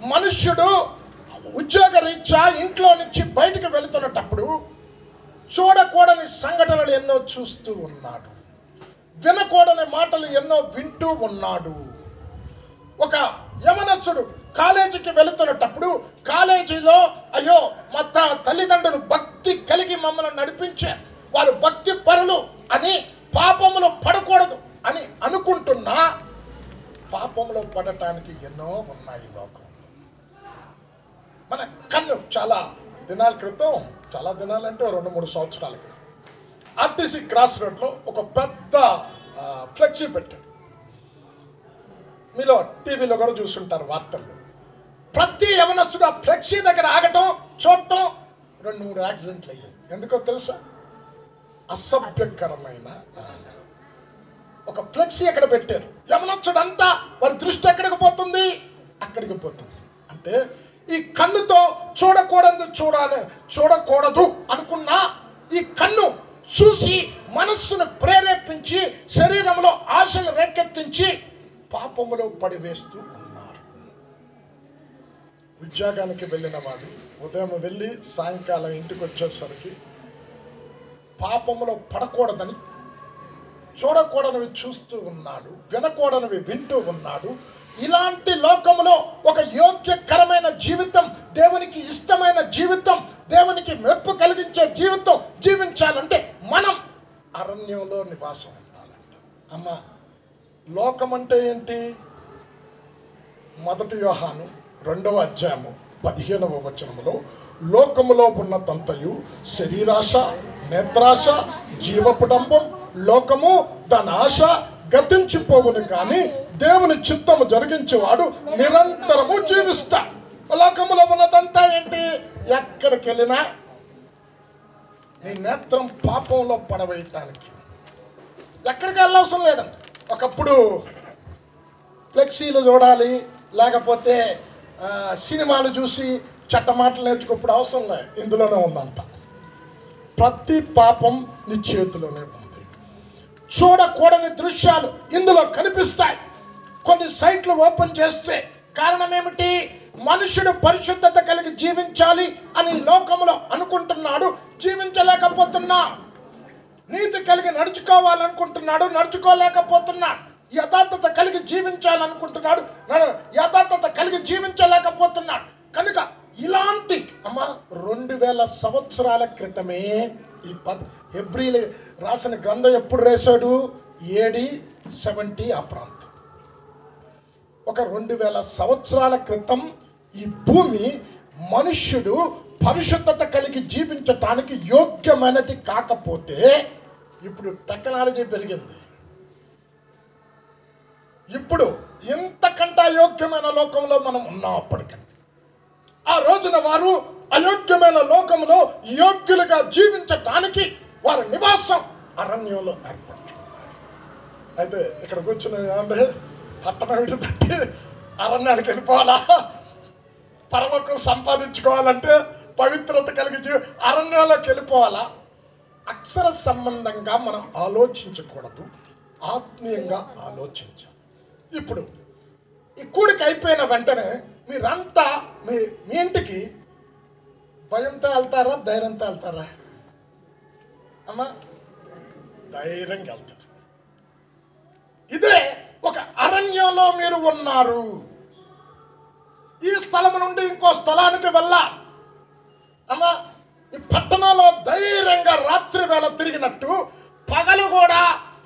మనుష్యుడు ఉద్యోగ రీత్యా ఇంట్లో నుంచి బయటకు వెళుతున్నప్పుడు చూడకూడని సంఘటనలు ఎన్నో చూస్తూ ఉన్నాడు, వినకూడని మాటలు ఎన్నో వింటూ ఉన్నాడు. ఒక యవనస్తుడు కాలేజీకి వెళుతున్నప్పుడు కాలేజీలో, అయ్యో మా తల్లిదండ్రులు భక్తి కలిగి మమ్మల్ని నడిపించారు, వారు భక్తి పరులు అని పాపములో పడకూడదు అని అనుకుంటున్నా పాపంలో పడటానికి ఎన్నో ఉన్నాయి లోకం. మన కన్ను చాలా దినాల క్రితం, చాలా దినాలంటే 2-3 సంవత్సరాల క్రితం ఆర్టీసీ క్రాస్ రోడ్లో ఒక పెద్ద ఫ్లెక్సీ పెట్టాడు. మీలో టీవీలో కూడా చూస్తుంటారు వార్తల్లో. ప్రతి యవనస్తుడు ఆ ఫ్లెక్సీ దగ్గర ఆగటం, చూడటం, 2-3 యాక్సిడెంట్లు అయ్యాయి. ఎందుకో తెలుసా? అసభ్యకరమైన ఒక ఫ్లెక్సీ ఎక్కడ పెట్టారు. యవనస్తుడు అంతా వారి దృష్టి ఎక్కడికి పోతుంది? అక్కడికి పోతుంది. అంటే ఈ కన్నుతో చూడకూడదు అనుకున్నా ఈ కన్ను చూసి మనస్సును ప్రేరేపించి శరీరంలో ఆశలు రేకెత్తించి పాపములో పడివేస్తూ ఉన్నారు. ఉద్యోగానికి వెళ్ళిన వాడు ఉదయం వెళ్ళి సాయంకాలం ఇంటికి వచ్చేసరికి పాపములో పడకూడదని చూడకూడనివి చూస్తూ ఉన్నాడు, వినకూడనివి వింటూ ఉన్నాడు. ఇలాంటి లోకంలో ఒక యోగ్యకరమైన జీవితం, దేవునికి ఇష్టమైన జీవితం, దేవునికి మెప్పు కలిగించే జీవితం జీవించాలంటే మనం అరణ్యంలో నివాసం ఉండాలంట. అమ్మ, లోకం అంటే ఏంటి? 1 యోహాను 2వ అధ్యాయము 15వ వచనములో, లోకములో ఉన్నతంతయు శరీరాశ, నేత్రాశ, జీవపుడంబం, లోకము దాని ఆశ గతించిపోవును కానీ దేవుని చిత్తము జరిగించేవాడు నిరంతరము జీవిస్తా. లోకములో ఉన్నదంతా ఏంటి? ఎక్కడికి వెళ్ళినా నీ నేత్రం పాపంలో పడవేయటానికి. ఎక్కడికి వెళ్ళవసరం లేదండి. ఒకప్పుడు ఫ్లెక్సీలు చూడాలి, లేకపోతే సినిమాలు చూసి చట్టమాటలు నేర్చుకోప్పుడు అవసరం లేదు. ఇందులోనే ఉందంట. ప్రతి పాపం నీ చేతిలోనే ఉంది. చూడకూడని దృశ్యాలు ఇందులో కనిపిస్తాయి. కొన్ని సైట్లు ఓపెన్ చేస్తే కారణం ఏమిటి? మనుషుడు పరిశుద్ధత కలిగి జీవించాలి అని లోకంలో అనుకుంటున్నాడు, జీవించలేకపోతున్నా. నీతి కలిగి నడుచుకోవాలనుకుంటున్నాడు, నడుచుకోలేకపోతున్నాడు. యథార్థత కలిగి జీవించాలనుకుంటున్నాడు, యథార్థత కలిగి జీవించలేకపోతున్నాడు. కనుక ఇలాంటి 2000 సంవత్సరాల క్రితమే ఈ హెబ్రీలు రాసిన గ్రంథం ఎప్పుడు రాశాడు? AD 70 ఆ ప్రాంతం. ఒక 2000 సంవత్సరాల క్రితం ఈ భూమి మనుష్యుడు పరిశుద్ధత కలిగి జీవించటానికి యోగ్యమైనది కాకపోతే, ఇప్పుడు టెక్నాలజీ పెరిగింది. ఇప్పుడు ఇంతకంటే అయోగ్యమైన లోకంలో మనం ఉన్నాం. అప్పటికంటే ఆ రోజున వారు అయోగ్యమైన లోకంలో యోగ్యులుగా జీవించటానికి వారి నివాసం అరణ్యంలో ఏర్పడుతున్నారు. అయితే ఇక్కడ కూర్చుని ఏమంటే పట్టణం విడిపెట్టి అరణ్యానికి వెళ్ళిపోవాలా? పరమకు సంపాదించుకోవాలంటే పవిత్రత కలిగి అరణ్యంలోకి వెళ్ళిపోవాలా? అక్షర సంబంధంగా మనం ఆలోచించకూడదు, ఆత్మీయంగా ఆలోచించాలి. ఇప్పుడు ఈ కూడికి అయిపోయిన వెంటనే మీరంతా మీ ఇంటికి భయంతో వెళ్తారా, ధైర్యంతో వెళ్తారా? అమ్మా, ధైర్యంగా వెళ్తారు. ఇదే ఒక అరణ్యంలో మీరు ఉన్నారు. ఈ స్థలం నుండి ఇంకో స్థలానికి వెళ్ళా అమ్మా, ఈ పట్టణంలో ధైర్యంగా రాత్రి వేళ తిరిగినట్టు పగలు కూడా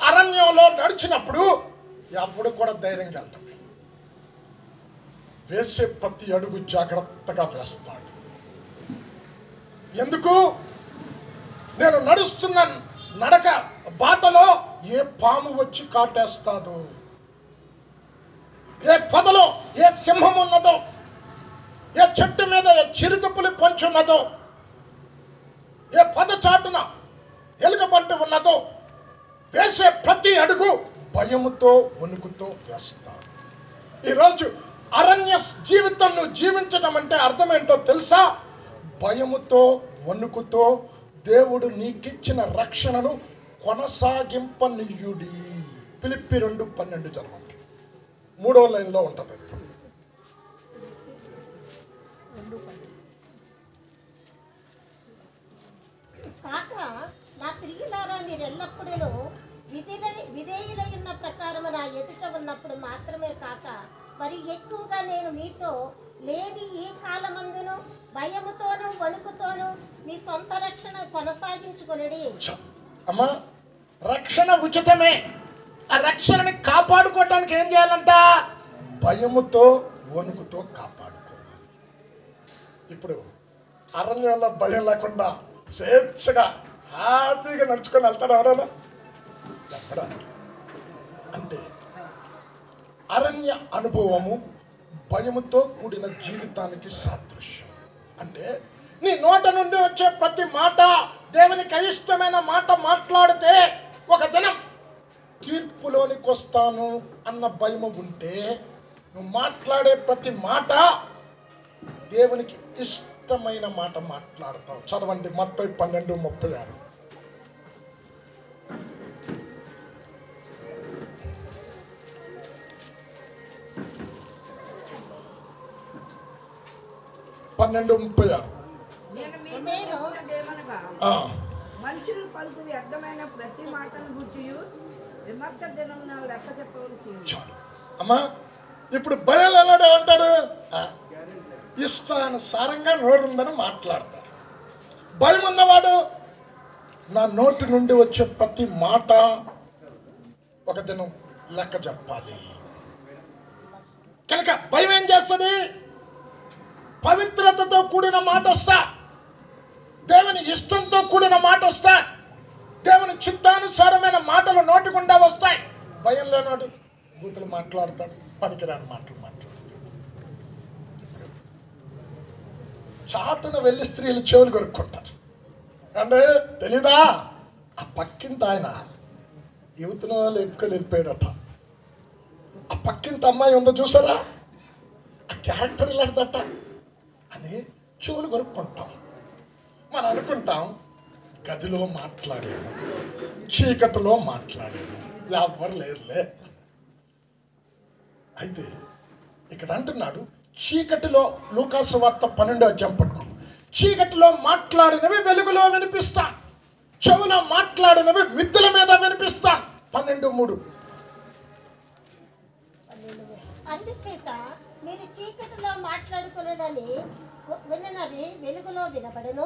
అరణ్యంలో నడిచినప్పుడు ఎప్పుడు కూడా ధైర్యంగా వెళ్తాడు. వేసే ప్రతి అడుగు జాగ్రత్తగా వేస్తాడు. ఎందుకు? నేను నడుస్తున్న నడక బాటలో ఏ పాము వచ్చి కాటేస్తాదో, ఏ పొదలో ఏ సింహం ఉన్నదో, ఏ చెట్టు మీద ఏ చిరుతపులి పొంచున్నదో, ఏ పొద చాటున ఎలుకబంటి ఉన్నదో, వేసే ప్రతి అడుగు భయముతో వణుకుతో వేస్తాడు. ఈరోజు అరణ్య జీవితం నువ్వు జీవించడం అంటే అర్థం ఏంటో తెలుసా? భయముతో వణుకుతో దేవుడు నీకిచ్చిన రక్షణను కొనసాగింపనీయుడి. ఫిలిప్పి 2:12 చదవండి. 3వ లైన్లో ఉంటుంది. కాక నా ప్రియులారా, మీరు ఎల్లప్పుడూ విధేయులైన ప్రకారము నా ఎదుట ఉన్నప్పుడు మాత్రమే కాక మరి ఎక్కువగా నేను మీతో లేని ఈ కాలమందును భయముతోనూ వణుకుతోనూ మీ సొంత రక్షణ కొనసాగించుకొనిడి. అమ్మా, రక్షణ ఉచితమే. ఆ రక్షణని కాపాడుకోవటానికి ఏం చేయాలంట? భయముతో వణుకుతో కాపాడుకోవాలి. ఇప్పుడు అరణ్యంలో భయం లేకుండా స్వేచ్ఛగా హ్యాపీగా నడుచుకొని వెళ్తాడు ఎవడైనా? ఎక్కడ? అంటే అరణ్య అనుభవము భయముతో కూడిన జీవితానికి సాదృశ్యం. అంటే నీ నోట నుండి వచ్చే ప్రతి మాట దేవునికి అయిష్టమైన మాట మాట్లాడితే ఒక దినం తీర్పులోనికి వస్తాను అన్న భయము ఉంటే నువ్వు మాట్లాడే ప్రతి మాట దేవునికి ఇష్టమైన మాట మాట్లాడతావు. చదవండి మత్తయి 12:36. మనుషులు పలుకు వ్యర్థమైన ప్రతి మాటను గుర్చి విమర్శ దినం లెక్క చెప్పవచ్చు. అమ్మా, ఇప్పుడు భయం అన్నాడు ఏమంటాడు? ఇష్టానుసారంగా నోరుందని మాట్లాడతాడు. భయం ఉన్నవాడు నా నోటి నుండి వచ్చే ప్రతి మాట ఒక దినం లెక్క చెప్పాలి. కనుక భయం ఏం చేస్తుంది? పవిత్రతతో కూడిన మాట వస్తా, దేవుని ఇష్టంతో కూడిన మాట వస్తా, దేవుని చిత్తానుసారమైన మాటలు నోటి గుండా వస్తాయి. భయం లేనాడు బూతులు మాట్లాడతాడు, పనికిరాని మాటలు మాట్లాడతాడు. చాటున వెళ్ళి స్త్రీలు చెవులు కొరుక్కుంటారు. అంటే తెలీదా ఆ పక్కింటి ఆయన యువతను ఎప్పుకొని వెళ్ళిపోయాడట. ఆ పక్కింటి అమ్మాయి ఉందో చూసారా, ఆ క్యారెక్టర్ ఇలాంటిదట అని చెవులు కొరుక్కుంటాం. మనం అనుకుంటాం గదిలో మాట్లాడాను, చీకటిలో మాట్లాడాను, ఎవ్వరు లేరులే. అయితే ఇక్కడ అంటున్నాడు చీకటిలో, లూకాసు వార్త 12వ అధ్యాయం పట్టుకో, చీకటిలో మాట్లాడినవి వెలుగులో వినిపిస్తాను, చెవులో మాట్లాడినవి మిద్దెల మీద వినిపిస్తాను. 12:3. అందుచేత మీరు చీకటిలో మాట్లాడుకునేదని విన్నవి వెలుగులో వినబడును,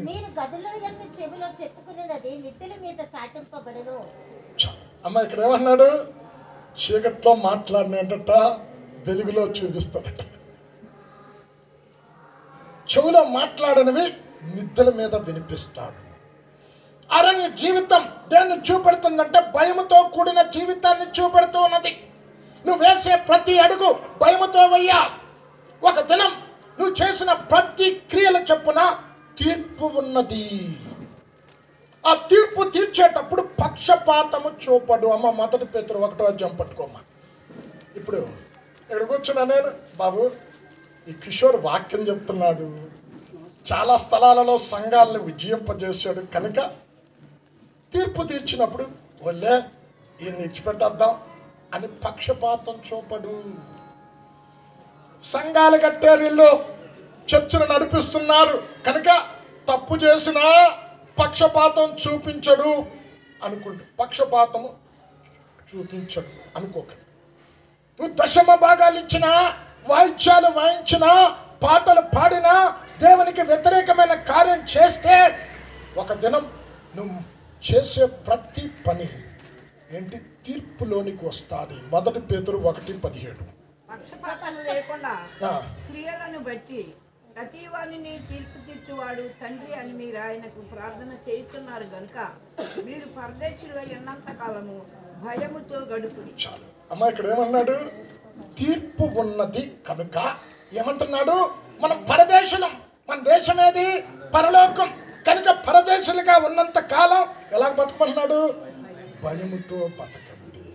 మీరు గదుల యొక్క చెవిలో చెప్పుకునేది మిద్దెల మీద చాటింపబడును. అమ్మ ఇక్కడ ఏమన్నాడు, చీకట్లో మాట్లాడినట వెలుగులో చూపిస్తాడట, చెవులో మాట్లాడినవి మిద్దెల మీద వినిపిస్తాడు. అరణ్య జీవితం దేన్ని చూపెడుతుందంటే భయముతో కూడిన జీవితాన్ని చూపెడుతూ ఉన్నది. నువ్వు వేసే ప్రతి అడుగు భయముతో వెయ్యా. ఒక దినం నువ్వు చేసిన ప్రతి క్రియల చొప్పున తీర్పు ఉన్నది. ఆ తీర్పు తీర్చేటప్పుడు పక్షపాతము చూపడు. అమ్మ 1 పేతురు 1వ అధ్యాయం పట్టుకోమ్మా. ఇప్పుడు ఇక్కడ కూర్చున్నా నేను, బాబు ఈ కిషోర్ వాక్యం చెప్తున్నాడు, చాలా స్థలాలలో సంఘాలను విజయింపజేశాడు కనుక తీర్పు తీర్చినప్పుడు ఒళ్ళే ఈయన ఇచ్చిపెట్టేద్దాం అని పక్షపాతం చూపడు. సంఘాలు కట్టారు, వీళ్ళు చర్చను నడిపిస్తున్నారు కనుక తప్పు చేసినా పక్షపాతం చూపించడు అనుకుంటూ, పక్షపాతము చూపించడు అనుకోకండి. నువ్వు దశమ భాగాలు ఇచ్చినా, వాయిద్యాలు వాయించినా, పాటలు పాడినా, దేవునికి వ్యతిరేకమైన కార్యం చేస్తే ఒక దినం నువ్వు చేసే ప్రతి పని ఏంటి తీర్పులోనికి వస్తుంది. 1 పేతురు 1:17. పక్షపాతం లేకుండా క్రియలను బట్టి ప్రతి వారిని తీర్పు తీర్చువాడు తండ్రి అని మీరు ఆయనకు ప్రార్థన చేస్తున్నారు కనుక మీరు పరదేశులుగా ఉన్నంత కాలము భయముతో గడుపుడి. చాలు అమ్మ, ఇక్కడ ఏమన్నాడు, తీర్పు ఉన్నది కనుక ఏమంటున్నాడు, మనం పరదేశులం, మన దేశం ఏది పరలోకం కనుక పరదేశులుగా ఉన్నంత కాలం ఎలా బతకమన్నాడు, భయముతో బతకండి.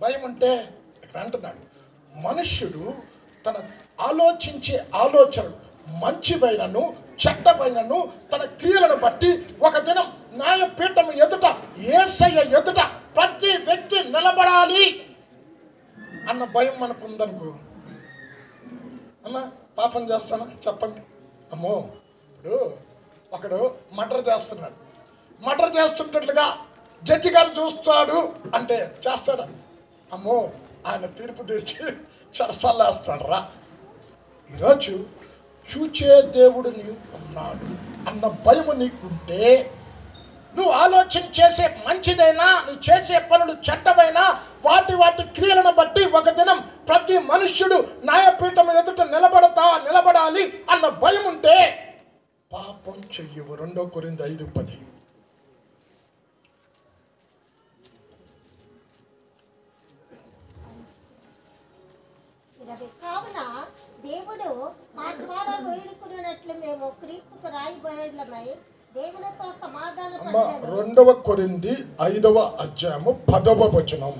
భయం అంటే ఇక్కడ అంటున్నాడు మనుష్యుడు తన ఆలోచించే ఆలోచనలు మంచివైనను చెడ్డవైనను తన క్రియలను బట్టి ఒక దినం న్యాయపీఠం ఎదుట, యేసయ్య ఎదుట ప్రతి వ్యక్తి నిలబడాలి అన్న భయం మనకు ఉందనుకో. అమ్మ పాపం చేస్తానా చెప్పండి. అమ్మో ఇప్పుడు ఒకడు మర్డర్ చేస్తున్నాడు, మర్డర్ చేస్తున్నట్లుగా జడ్జి గారు చూస్తాడు అంటే చేస్తాడా? అమ్మో ఆయన తీర్పు తీర్చి చరసాలు వేస్తాడు రా. ఈరోజు చూచే దేవుడు నీవు ఉన్నాడు అన్న భయము నీకుంటే నువ్వు ఆలోచన చేసే మంచిదైనా, నువ్వు చేసే పనులు చెడ్డమైనా వాటి క్రియలను బట్టి ఒక దినం ప్రతి మనుష్యుడు న్యాయపీఠం ఎదుట నిలబడాలి అన్న భయం ఉంటే పాపం చెయ్యవు. 2 కొరింథీ 5:10. కావున దేవుడు మా ద్వారా వేడుకున్నట్లు మేము క్రీస్తుకు రాయబడినమై దేవునితో సమాధాన 2 కొరింథీ 5వ అధ్యాయము 10వ వచనం.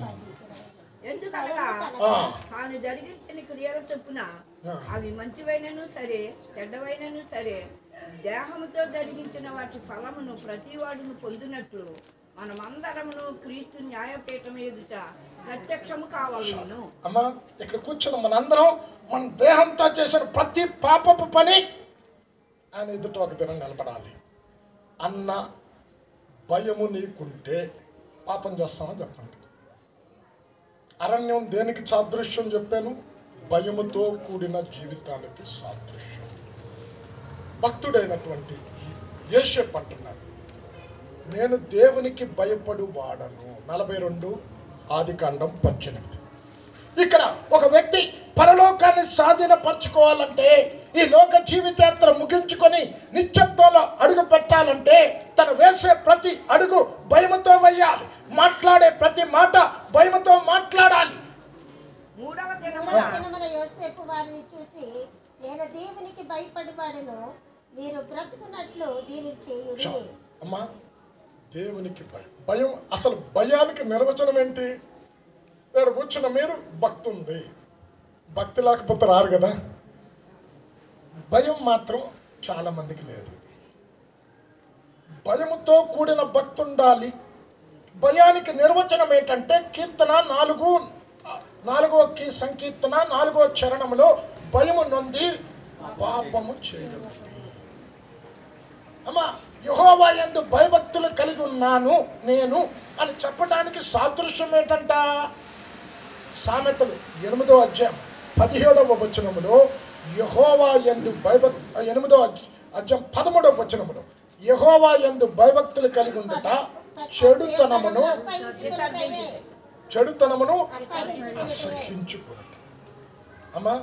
ఎందుకనగా తాను జరిగించిన క్రియల చొప్పున అవి మంచివైనను సరే చెడ్డవైనను సరే దేహముతో జరిగించిన వాటి ఫలమును ప్రతివాడును పొందినట్లు మనమందరమును క్రీస్తు న్యాయపీఠం ఎదుట ప్రత్యక్షము కావాలను. అమ్మా ఇక్కడ కూర్చున్న మనందరం మన దేహంతో చేసిన ప్రతి పాపపు పని ఆయన ఎదుట ఒక దినం నిలబడాలి అన్న భయము నీకుంటే పాపం చేస్తామని చెప్పండి. అరణ్యం దేనికి సాదృశ్యం చెప్పాను? భయముతో కూడిన జీవితానికి సాదృశ్యం. భక్తుడైనటువంటి యోసేపు అంటున్నాడు, నేను దేవునికి భయపడు వాడను. 42 ఆదికాండం 18. ఇక్కడ ఒక వ్యక్తి పరలోకాన్ని స్వాధీనపరచుకోవాలంటే, ఈ లోక జీవితయాత్ర ముగించుకొని నిత్యత్వంలో అడుగు పెట్టాలంటే తను వేసే ప్రతి అడుగు భయముతో వేయాలి, మాట్లాడే ప్రతి మాట భయముతో మాట్లాడాలి. మూడవ దినమున యోసేపు వారిని చూచి, నేను దేవునికి భయపడివాడను, మీరు బ్రతుకున్నట్లు దీనిని చేయుడి. అమ్మా, దేవునికి భయం, అసలు భయానికి నిర్వచనం ఏంటి? ఇక్కడ కూర్చున్న మీరు భక్తి ఉంది, భక్తి లేకపోతే రారు కదా. భయం మాత్రం చాలా మందికి లేదు. భయముతో కూడిన భక్తి ఉండాలి. భయానికి నిర్వచనం ఏంటంటే కీర్తన 4వ సంకీర్తన 4వ చరణంలో భయము నొంది పాపము చేయదు. అమ్మా, యెహోవా యందు భయభక్తులు కలిగి ఉన్నాను నేను అని చెప్పడానికి సాదృశ్యం ఏంటంట? సామెతలు 8వ అధ్యాయం 17వ వచనములో యెహోవా యందు భయభక్తి, 8వ అధ్యాయం 13వ వచనములో యెహోవా యందు భయభక్తులు కలిగి ఉండుట చెడుతనమును అసహించుకున్నట. అమ్మా,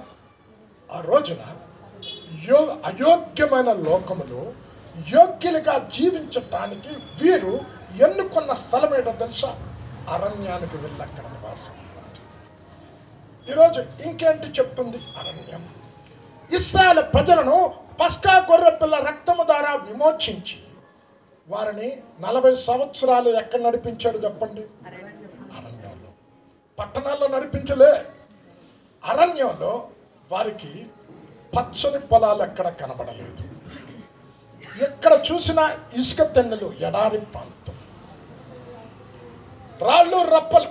ఆ రోజున అయోగ్యమైన లోకములో యోగ్యులుగా జీవించటానికి వీరు ఎన్నుకున్న స్థలం ఏంటో తెలుసా? అరణ్యానికి వెళ్ళి అక్కడ నివాసం. ఈరోజు ఇంకేంటి చెప్తుంది అరణ్యం? ఇశ్రాయేలు ప్రజలను పస్కా గొర్రె పిల్ల రక్తము ద్వారా విమోచించి వారిని 40 సంవత్సరాలు ఎక్కడ నడిపించాడు చెప్పండి? అరణ్యంలో. పట్టణాల్లో నడిపించలే, అరణ్యంలో. వారికి పచ్చని పొలాలు ఎక్కడ కనబడలేదు. ఎక్కడ చూసినా ఇసుక తెన్నెలు, ఎడారి ప్రాంతం, రాళ్ళు రప్పలు,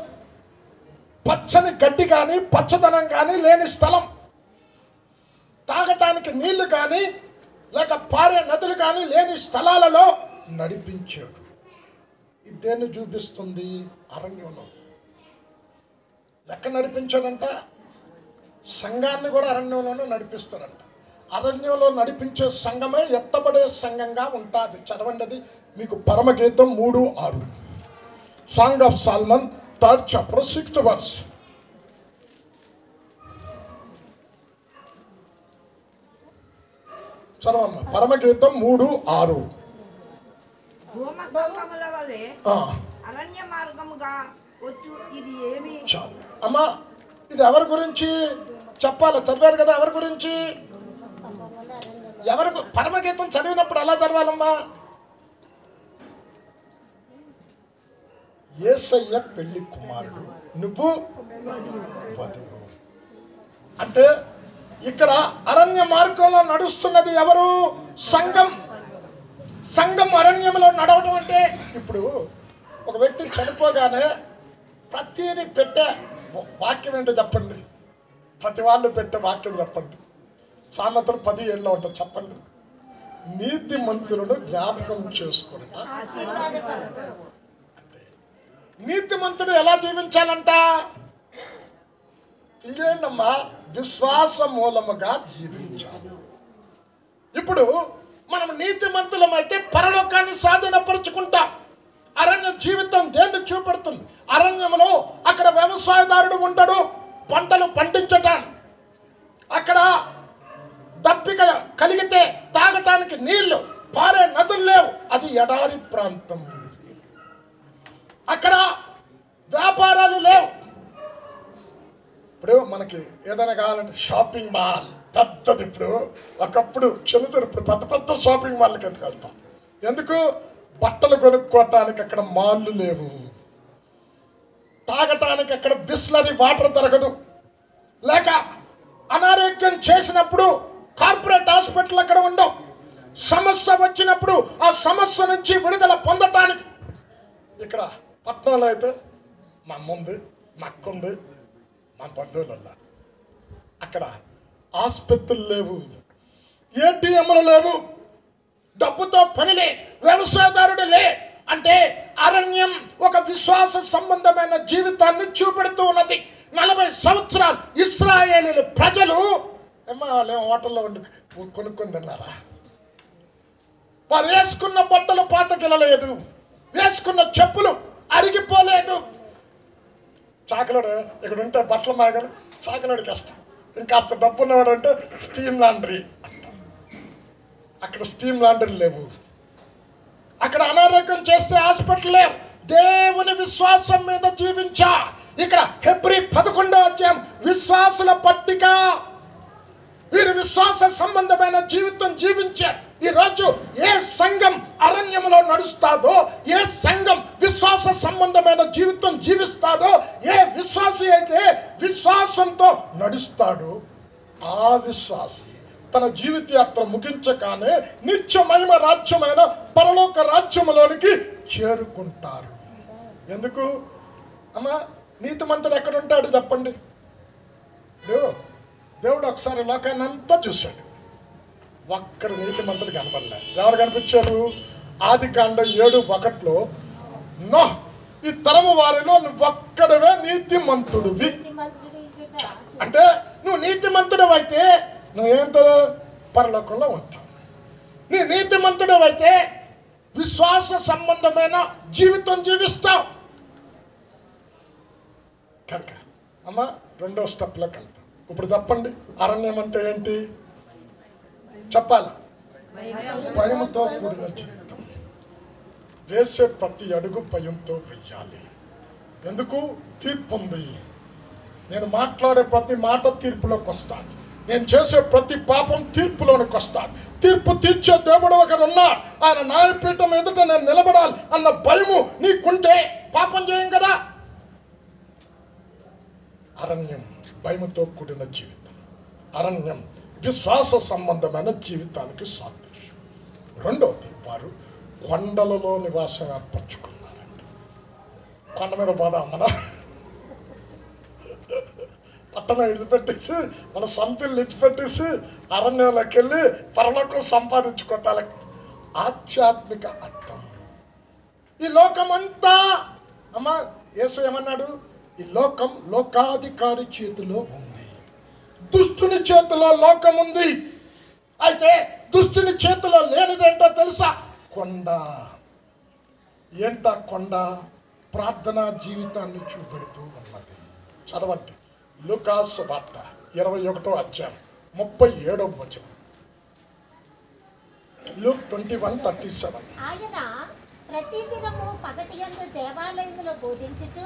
పచ్చని గడ్డి కానీ పచ్చదనం కానీ లేని స్థలం, తాగటానికి నీళ్లు కానీ లేక పారే నదులు కానీ లేని స్థలాలలో నడిపించాడు. ఇదేన్ని చూపిస్తుంది? అరణ్యంలో. ఎక్కడ నడిపించాడంట? సంఘాన్ని కూడా అరణ్యంలోనే నడిపిస్తాడంట. అరణ్యంలో నడిపించే సంఘమే ఎత్తబడే సంఘంగా ఉంటుంది. చదవండి, అది మీకు పరమగీతం 3:6. Song of Solomon 3rd chapter 6th verse. చదవమ్మా, పరమగీతం 3:6. ధూమస్తంభముల వలె అరణ్య మార్గముగా వచ్చు ఇది ఏమి? చాలు అమ్మా, ఇది ఎవరి గురించి చెప్పాలి? చదివారు కదా, ఎవరి గురించి? పరమగీతం చదివినప్పుడు ఎలా చదవాలమ్మా? యేసయ్య పెళ్లి కుమారుడు, నువ్వు వధువు. అంటే ఇక్కడ అరణ్య మార్గంలో నడుస్తున్నది ఎవరు? సంఘం. సంఘం అరణ్యంలో నడవడం అంటే, ఇప్పుడు ఒక వ్యక్తి చనిపోగానే ప్రతిదీ పెట్టే వాక్యం ఏంటో చెప్పండి. ప్రతి వాళ్ళు పెట్టే వాక్యం చెప్పండి. సామెతలు 10:7 ఉంటుంది, చెప్పండి. నీతి మంతులను జ్ఞాపకం చేసుకుంట. నీతిమంతుడు ఎలా జీవించాలంట? ఇదేంటమ్మా? విశ్వాస మూలముగా జీవించాలి. ఇప్పుడు మనం నీతిమంతులమైతే పరలోకాన్ని స్వాధీనపరుచుకుంటాం. అరణ్య జీవితం దేన్ని చూపెడుతుంది? అరణ్యంలో అక్కడ వ్యవసాయదారుడు ఉంటాడు, పంటలు పండించటానికి. అక్కడ దప్పిక కలిగితే తాగటానికి నీళ్లు, పారే నదులు లేవు, అది ఎడారి ప్రాంతం. అక్కడ వ్యాపారాలు లేవు. ఇప్పుడు మనకి ఏదైనా కావాలంటే షాపింగ్ మాల్ పెద్దది. ఇప్పుడు ఒకప్పుడు చిన్న ఇప్పుడు పెద్ద పెద్ద షాపింగ్ మాల్కి ఎత్తుకెళ్తాం. ఎందుకు? బట్టలు కొనుక్కోవటానికి అక్కడ మాల్లు లేవు. తాగటానికి అక్కడ బిస్లరీ వాటర్ దొరకదు. లేక అనారోగ్యం చేసినప్పుడు కార్పొరేట్ హాస్పిటల్ అక్కడ ఉండవు. సమస్య వచ్చినప్పుడు ఆ సమస్య నుంచి విడుదల పొందటానికి ఇక్కడ పట్టణంలో అయితే మా అమ్మ ఉంది, మా అక్క ఉంది, మా బంధువులు ఉన్నారు. అక్కడ ఆసుపత్రులు లేవు, ఏటీఎంలు లేవు, డబ్బుతో పనిలే, వ్యవసాయదారుడు లే. అంటే అరణ్యం ఒక విశ్వాస సంబంధమైన జీవితాన్ని చూపెడుతూ ఉన్నది. 40 సంవత్సరాలు ఇశ్రాయేలీయుల ప్రజలు హోటల్లో ఉండి కొనుక్కొని తిన్నారా? వారు వేసుకున్న బట్టలు పాతకిలలేదు, వేసుకున్న చెప్పులు అరిగిపోలేదు. చాకలోడు ఇక్కడ ఉంటే బట్టలు మాగలు చాకలోడికి వస్తాం. ఇంకాస్త డబ్బు ఉన్నవాడు అంటే స్టీమ్ లాండ్రీ. అక్కడ స్టీమ్ లాండ్రీ లేవు. అక్కడ అనారోగ్యం చేస్తే హాస్పిటల్ లేవు. దేవుని విశ్వాసం మీద జీవించా. ఇక్కడ హెబ్రీ 11వ అధ్యాయం విశ్వాసుల పట్టిక. వీరు విశ్వాస సంబంధమైన జీవితం జీవించారు. ఈరోజు ఏ సంఘం అరణ్యంలో నడుస్తాదో, ఏ సంఘం విశ్వాస సంబంధమైన జీవితం జీవిస్తాడో, ఏ విశ్వాసి అయితే విశ్వాసంతో నడుస్తాడో ఆ విశ్వాసి తన జీవిత యాత్ర ముగించగానే నిత్య మహిమ రాజ్యమైన పరలోక రాజ్యములోనికి చేరుకుంటారు. ఎందుకు అమ్మా? నీతిమంతుడు ఎక్కడ ఉంటాడు చెప్పండి? దేవుడు ఒకసారి లోకాన్ని అంతా చూశాడు. ఒక్కడ నీతిమంతుడు కనపడలే. ఎవరు కనిపించారు? ఆదికాండం 7:1 నో ఈ తరము వారిలో నువ్వు ఒక్కడవే నీతిమంతుడివి. అంటే నువ్వు నీతిమంతుడు అయితే నువ్వేంతో పరలోకంలో ఉంటావు. నీ నీతిమంతుడు అయితే విశ్వాస సంబంధమైన జీవితం జీవిస్తావు. కనుక అమ్మ 2వ స్టెప్లో కలుద్దాం. ఇప్పుడు చెప్పండి, అరణ్యం అంటే ఏంటి చెప్పాలా? భయంతో కూడిన జీవితం. వేసే ప్రతి అడుగు భయంతో వెయ్యాలి. ఎందుకు? తీర్పు ఉంది. నేను మాట్లాడే ప్రతి మాట తీర్పులోకి వస్తాను. నేను చేసే ప్రతి పాపం తీర్పులోనికి వస్తాను. తీర్పు తీర్చే దేవుడు ఒకరు ఉన్నారు. ఆయన న్యాయపీఠం ఎదుట నేను నిలబడాలి అన్న భయము నీకుంటే పాపం చేయం కదా. అరణ్యం భయముతో కూడిన జీవితం. అరణ్యం విశ్వాస సంబంధమైన జీవితానికి సాదృశ్యం. 2వది, వారు కొండలలో నివాసం ఏర్పరచుకున్నారండి. కొండ మీద పోదాం మనం. పట్టణం విడిచిపెట్టేసి మన సొంతలు విడిచిపెట్టేసి అరణ్యంలోకి వెళ్ళి పరలోకం సంపాదించుకోవాలి. ఆధ్యాత్మిక అర్థం. ఈ లోకమంతా అమ్మ యేసు ఏమన్నాడు? ఈ లోకం లోకాధికారి చేతిలో ఉంది. దుష్టుని చేతిలో లోకం ఉంది. అయితే దుష్టుని చేతిలో లేనిదేంటో తెలుసా? కొండ. ఏంటా కొండ? ప్రార్థనా జీవితాన్ని చూపెడుతూ ఉన్నది. చదవండి లూకాసు వార్త 21వ అధ్యాయం 37వ వచనం. Luke 21:37. ఆయన ప్రతిదినము పగటియందు దేవాలయములో బోధించుచు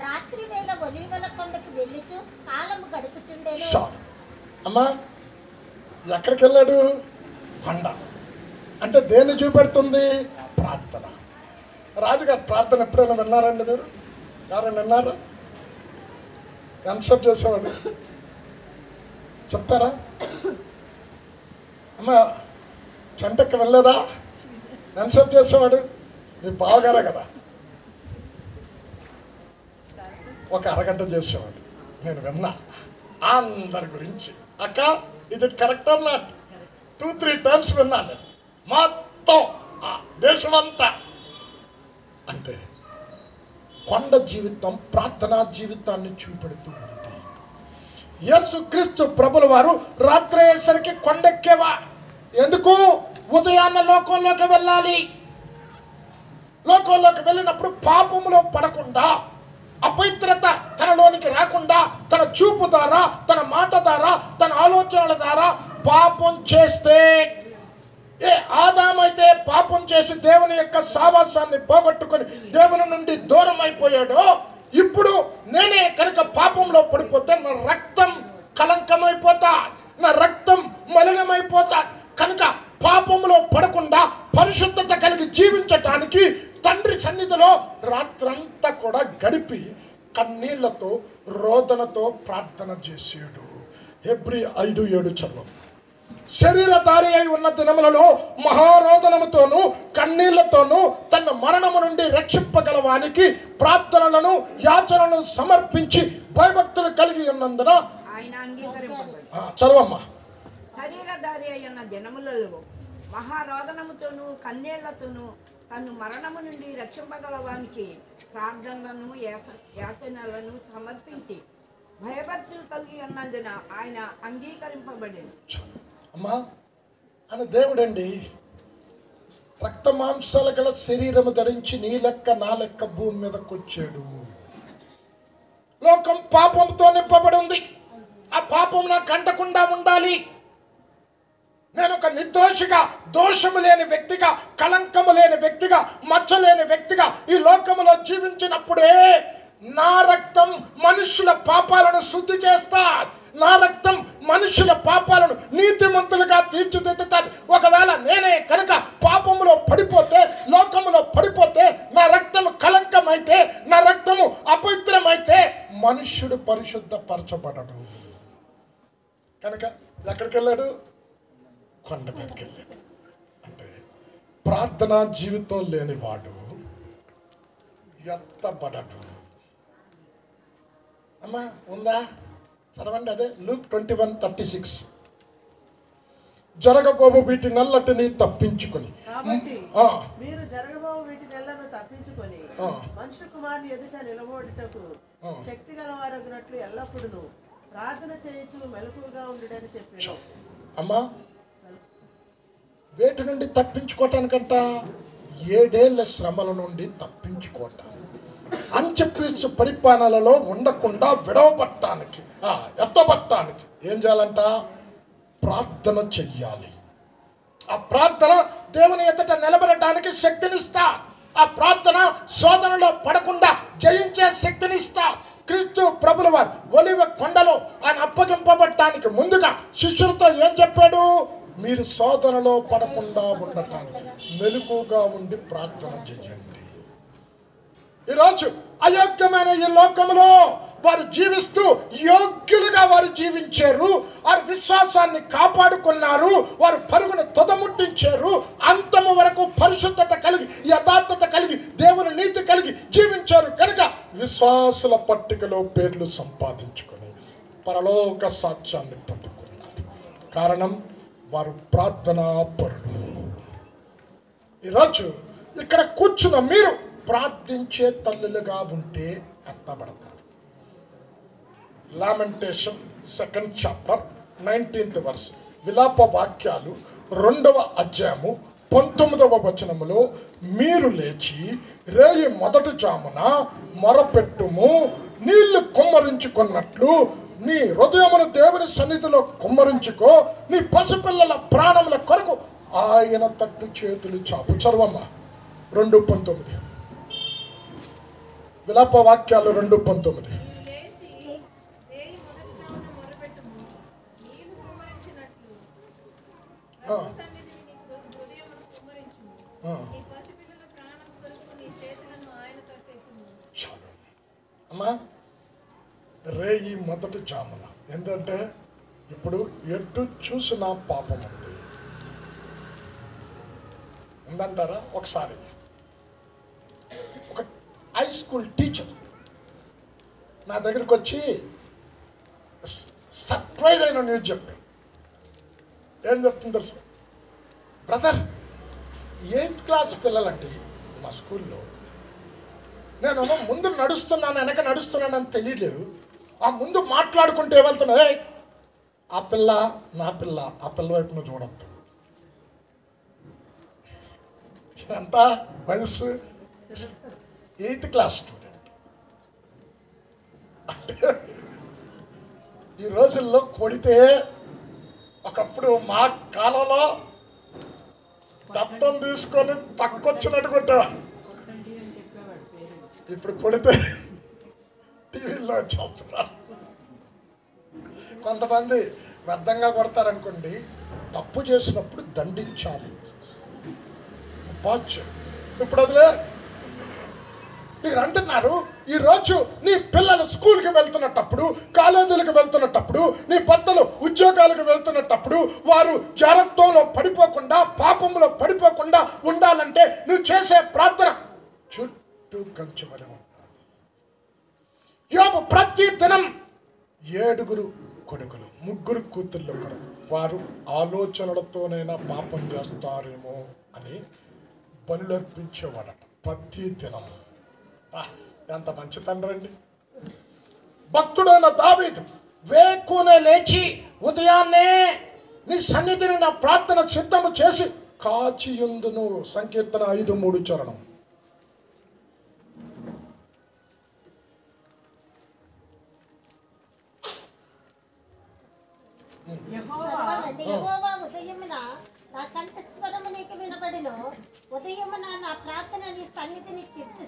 రాత్రి వేళ ఒలీవల కొండకు వెళ్ళుచు కాలము గడుపుచుండెను. అమ్మా ఎక్కడికి వెళ్ళాడు? కొండ. అంటే దేన్ని చూపెడుతుంది? ప్రార్థన. రాజుగారు ప్రార్థన ఎప్పుడైనా విన్నారండి మీరు? ఎవరైనా విన్నారా? కన్సెప్ట్ చేసేవాడు చెప్తారా? అమ్మ చెంటకి వెళ్ళలేదా? కన్సెప్ట్ చేసేవాడు మీ బావగారే కదా. ఒక అరగంట చేసేవాడు. నేను విన్నా అందరి గురించి. అక్క ఇది కరెక్ట్ ఆర్ నాట్ 2-3 టైమ్స్ విన్నాను మొత్తం దేశమంతా. అంటే కొండ జీవితం ప్రార్థనా జీవితాన్ని చూపెడుతూ ఉంది. యేసుక్రీస్తు ప్రభుల వారు రాత్రి అయ్యేసరికి కొండెక్కేవా? ఎందుకు? ఉదయాన్న లోకంలోకి వెళ్ళాలి. లోకంలోకి వెళ్ళినప్పుడు పాపములో పడకుండా, అపవిత్రత తనలోనికి రాకుండా, తన చూపు ద్వారా, తన మాట ద్వారా, తన ఆలోచనల ద్వారా పాపం చేస్తే, ఏ ఆదామైతే పాపం చేసి దేవుని యొక్క సావాసాన్ని పోగొట్టుకొని దేవుని నుండి దూరం అయిపోయాడో, ఇప్పుడు నేనే కనుక పాపంలో పడిపోతే నా రక్తం కలంకమైపోతా, నా రక్తం మలినమైపోతా. కనుక పాపంలో పడకుండా పరిశుద్ధత కలిగి జీవించటానికి తండ్రి సన్నిధిలో రాత్రంతా కూడా గడిపి కన్నీళ్లతో రోదనతో ప్రార్థన చేసాడు. హెబ్రీ 5:7 చదువు. శరీరధారి అయి ఉన్న దినములలో మహారోదనముతోనూ కన్నీళ్లతోనూ తన మరణము నుండి రక్షింపగలవానికి ప్రార్థనలను యాచనలను సమర్పించి భయభక్తులు కలిగి ఉన్నందున ఆయన అంగీకరింపబడి చదవమ్మా. శరీరధారి అయిన దినములలో మహారోదనముతోనూ కన్నీళ్లతోనూ తను మరణము నుండి రక్షింపగలవానికి ప్రార్థనలను యాచనలను సమర్పించి భయభక్తులు కలిగి ఉన్నందున ఆయన అంగీకరింపబడింది. అమ్మా అని దేవుడండి రక్త మాంసాల గల శరీరము ధరించి నీ లెక్క నా లెక్క భూమి మీదకి వచ్చాడు. లోకం పాపంతో నింపబడి ఉంది. ఆ పాపం నాకు అంటకుండా ఉండాలి. నేను ఒక నిర్దోషిగా, దోషము లేని వ్యక్తిగా, కళంకము లేని వ్యక్తిగా, మచ్చ లేని వ్యక్తిగా ఈ లోకములో జీవించినప్పుడే నా రక్తం మనుషుల పాపాలను శుద్ధి చేస్తా. నా రక్తం మనుషుల పాపాలను నీతిమంతులుగా తీర్చిదిద్దుతాడు. ఒకవేళ నేనే కనుక పాపములో పడిపోతే, లోకములో పడిపోతే, నా రక్తము కళంకమైతే, నా రక్తము అపవిత్రమైతే మనుష్యుడు పరిశుద్ధపరచబడడు. కనుక ఎక్కడికి వెళ్ళాడు? కొండ మీదకి వెళ్ళాడు. అంటే ప్రార్థనా జీవితం లేనివాడు ఎత్తబడడు. అమ్మా ఉందా? చదవండి. అదే లూక్ 21:36. జరగబోవు వీటి నల్లటిని తప్పించుకొని, కాబట్టి మీరు జరగబోవు వీటి నెలను తప్పించుకొని మనుష్య కుమారుని ఎదుట నిలబడుటకు శక్తి గలవారగినట్లు ఎల్లప్పుడూ ప్రార్థన చేయొచ్చు, మెలకువగా ఉండడని చెప్పారు. అమ్మా వేటి నుండి తప్పించుకోవటానికంట? 7 ఏళ్ల శ్రమల నుండి తప్పించుకోవటానికి, అంచెక్రీస్తు పరిపాలనలో ఉండకుండా విడవబట్టానికి, ఎత్తబట్టానికి ఏం చేయాలంట? ప్రార్థన చెయ్యాలి. ఆ ప్రార్థన దేవుని ఎదుట నిలబడటానికి శక్తినిస్తా. ఆ ప్రార్థన శోధనలో పడకుండా జయించే శక్తినిస్తా. క్రీస్తు ప్రభుల వారు ఒలివ కొండలో ఆయన అప్పగింపబడటానికి ముందుగా శిష్యులతో ఏం చెప్పాడు? మీరు శోధనలో పడకుండా ఉండటానికి మెలకుగా ఉండి ప్రార్థన చేయండి. ఈరోజు అయోగ్యమైన ఈ లోకంలో వారు జీవిస్తూ యోగ్యులుగా వారు జీవించారు. వారి విశ్వాసాన్ని కాపాడుకున్నారు. వారు పరుగును తొదముట్టించారు. అంతము వరకు పరిశుద్ధత కలిగి, యథార్థత కలిగి, దేవుని నీతి కలిగి జీవించారు. కనుక విశ్వాసుల పట్టికలో పేర్లు సంపాదించుకొని పరలోక సాక్ష్యాన్ని పొందుకున్నారు. కారణం వారు ప్రార్థనా పరులు. ఈరోజు ఇక్కడ కూర్చున్న మీరు ప్రార్థించే తల్లులుగా ఉంటే ఎత్తబడతారు. Lamentation 2nd chapter 19th verse, విలాప వాక్యాలు 2వ అధ్యాయము 19వ వచనములో, మీరు లేచి రేయి మొదటి జామున మొరపెట్టుము, నీళ్లు కుమ్మరించుకున్నట్లు నీ హృదయమును దేవుని సన్నిధిలో కుమ్మరించుకో, నీ పసిపిల్లల ప్రాణముల కొరకు ఆయన తట్టు చేతులు చాపు. చదవమ్మా 2:19, విలాప వాక్యాలు 2:19. అమ్మా రేయి మొదటి జామున, ఎందుకంటే ఇప్పుడు ఎటు చూసిన పాపం ఉంది ఉందంటారా? ఒకసారి ఒక హై స్కూల్ టీచర్ నా దగ్గరికి వచ్చి సర్ప్రైజ్ అయిన న్యూస్ చెప్పి ఏం చెప్తుంది తెలుసు? బ్రదర్, 8th క్లాస్ పిల్లలండి మా స్కూల్లో, నేను ముందు నడుస్తున్నాను వెనక నడుస్తున్నానని తెలియలేదు. ఆ ముందు మాట్లాడుకుంటే వెళ్తున్నా, ఆ పిల్ల నా పిల్ల, ఆ పిల్ల వైపు నువ్వు చూడద్దు. ఎంత వయసు? 8th class student. అంటే ఈ రోజుల్లో కొడితే, ఒకప్పుడు మా కాలంలో దత్తం తీసుకొని తక్కువచ్చినట్టు కొట్టేవాడు. ఇప్పుడు కొడితే టీవీలో వచ్చేస్తున్నారు. కొంతమంది వ్యర్థంగా కొడతారనుకోండి, తప్పు చేసినప్పుడు దండించాలి. ఇప్పుడు అదిలే మీరు అంటున్నారు. ఈరోజు నీ పిల్లలు స్కూల్కి వెళ్తున్నప్పుడు, కాలేజీలకు వెళ్తున్నప్పుడు, నీ భర్తలు ఉద్యోగాలకు వెళ్తున్నప్పుడు వారు జాగ్రత్తలో పడిపోకుండా, పాపంలో పడిపోకుండా ఉండాలంటే నువ్వు చేసే ప్రార్థన చుట్టూ కంచెమలి ఉంటుంది. యోబు ప్రతి దినం 7 కొడుకులు, 3 కూతుళ్ళు ఒకరు. వారు ఆలోచనలతోనైనా పాపం చేస్తారేమో అని బలులర్పించేవాడట ప్రతి దినం. ఎంత మంచి తండ్రి అండి. భక్తుడైన దావీదు వేకునే లేచి ఉదయాన్నే నీ సన్నిధిని నా ప్రార్థన సిద్ధము చేసి కాచియుందును. సంకీర్తన 5:3 చరణం. చదవాలండి. యెహోవా ఉదయమున నా కంఠస్వరము నీకు వినబడిను. ఉదయమున నా ప్రార్థన నీ సన్నిధిని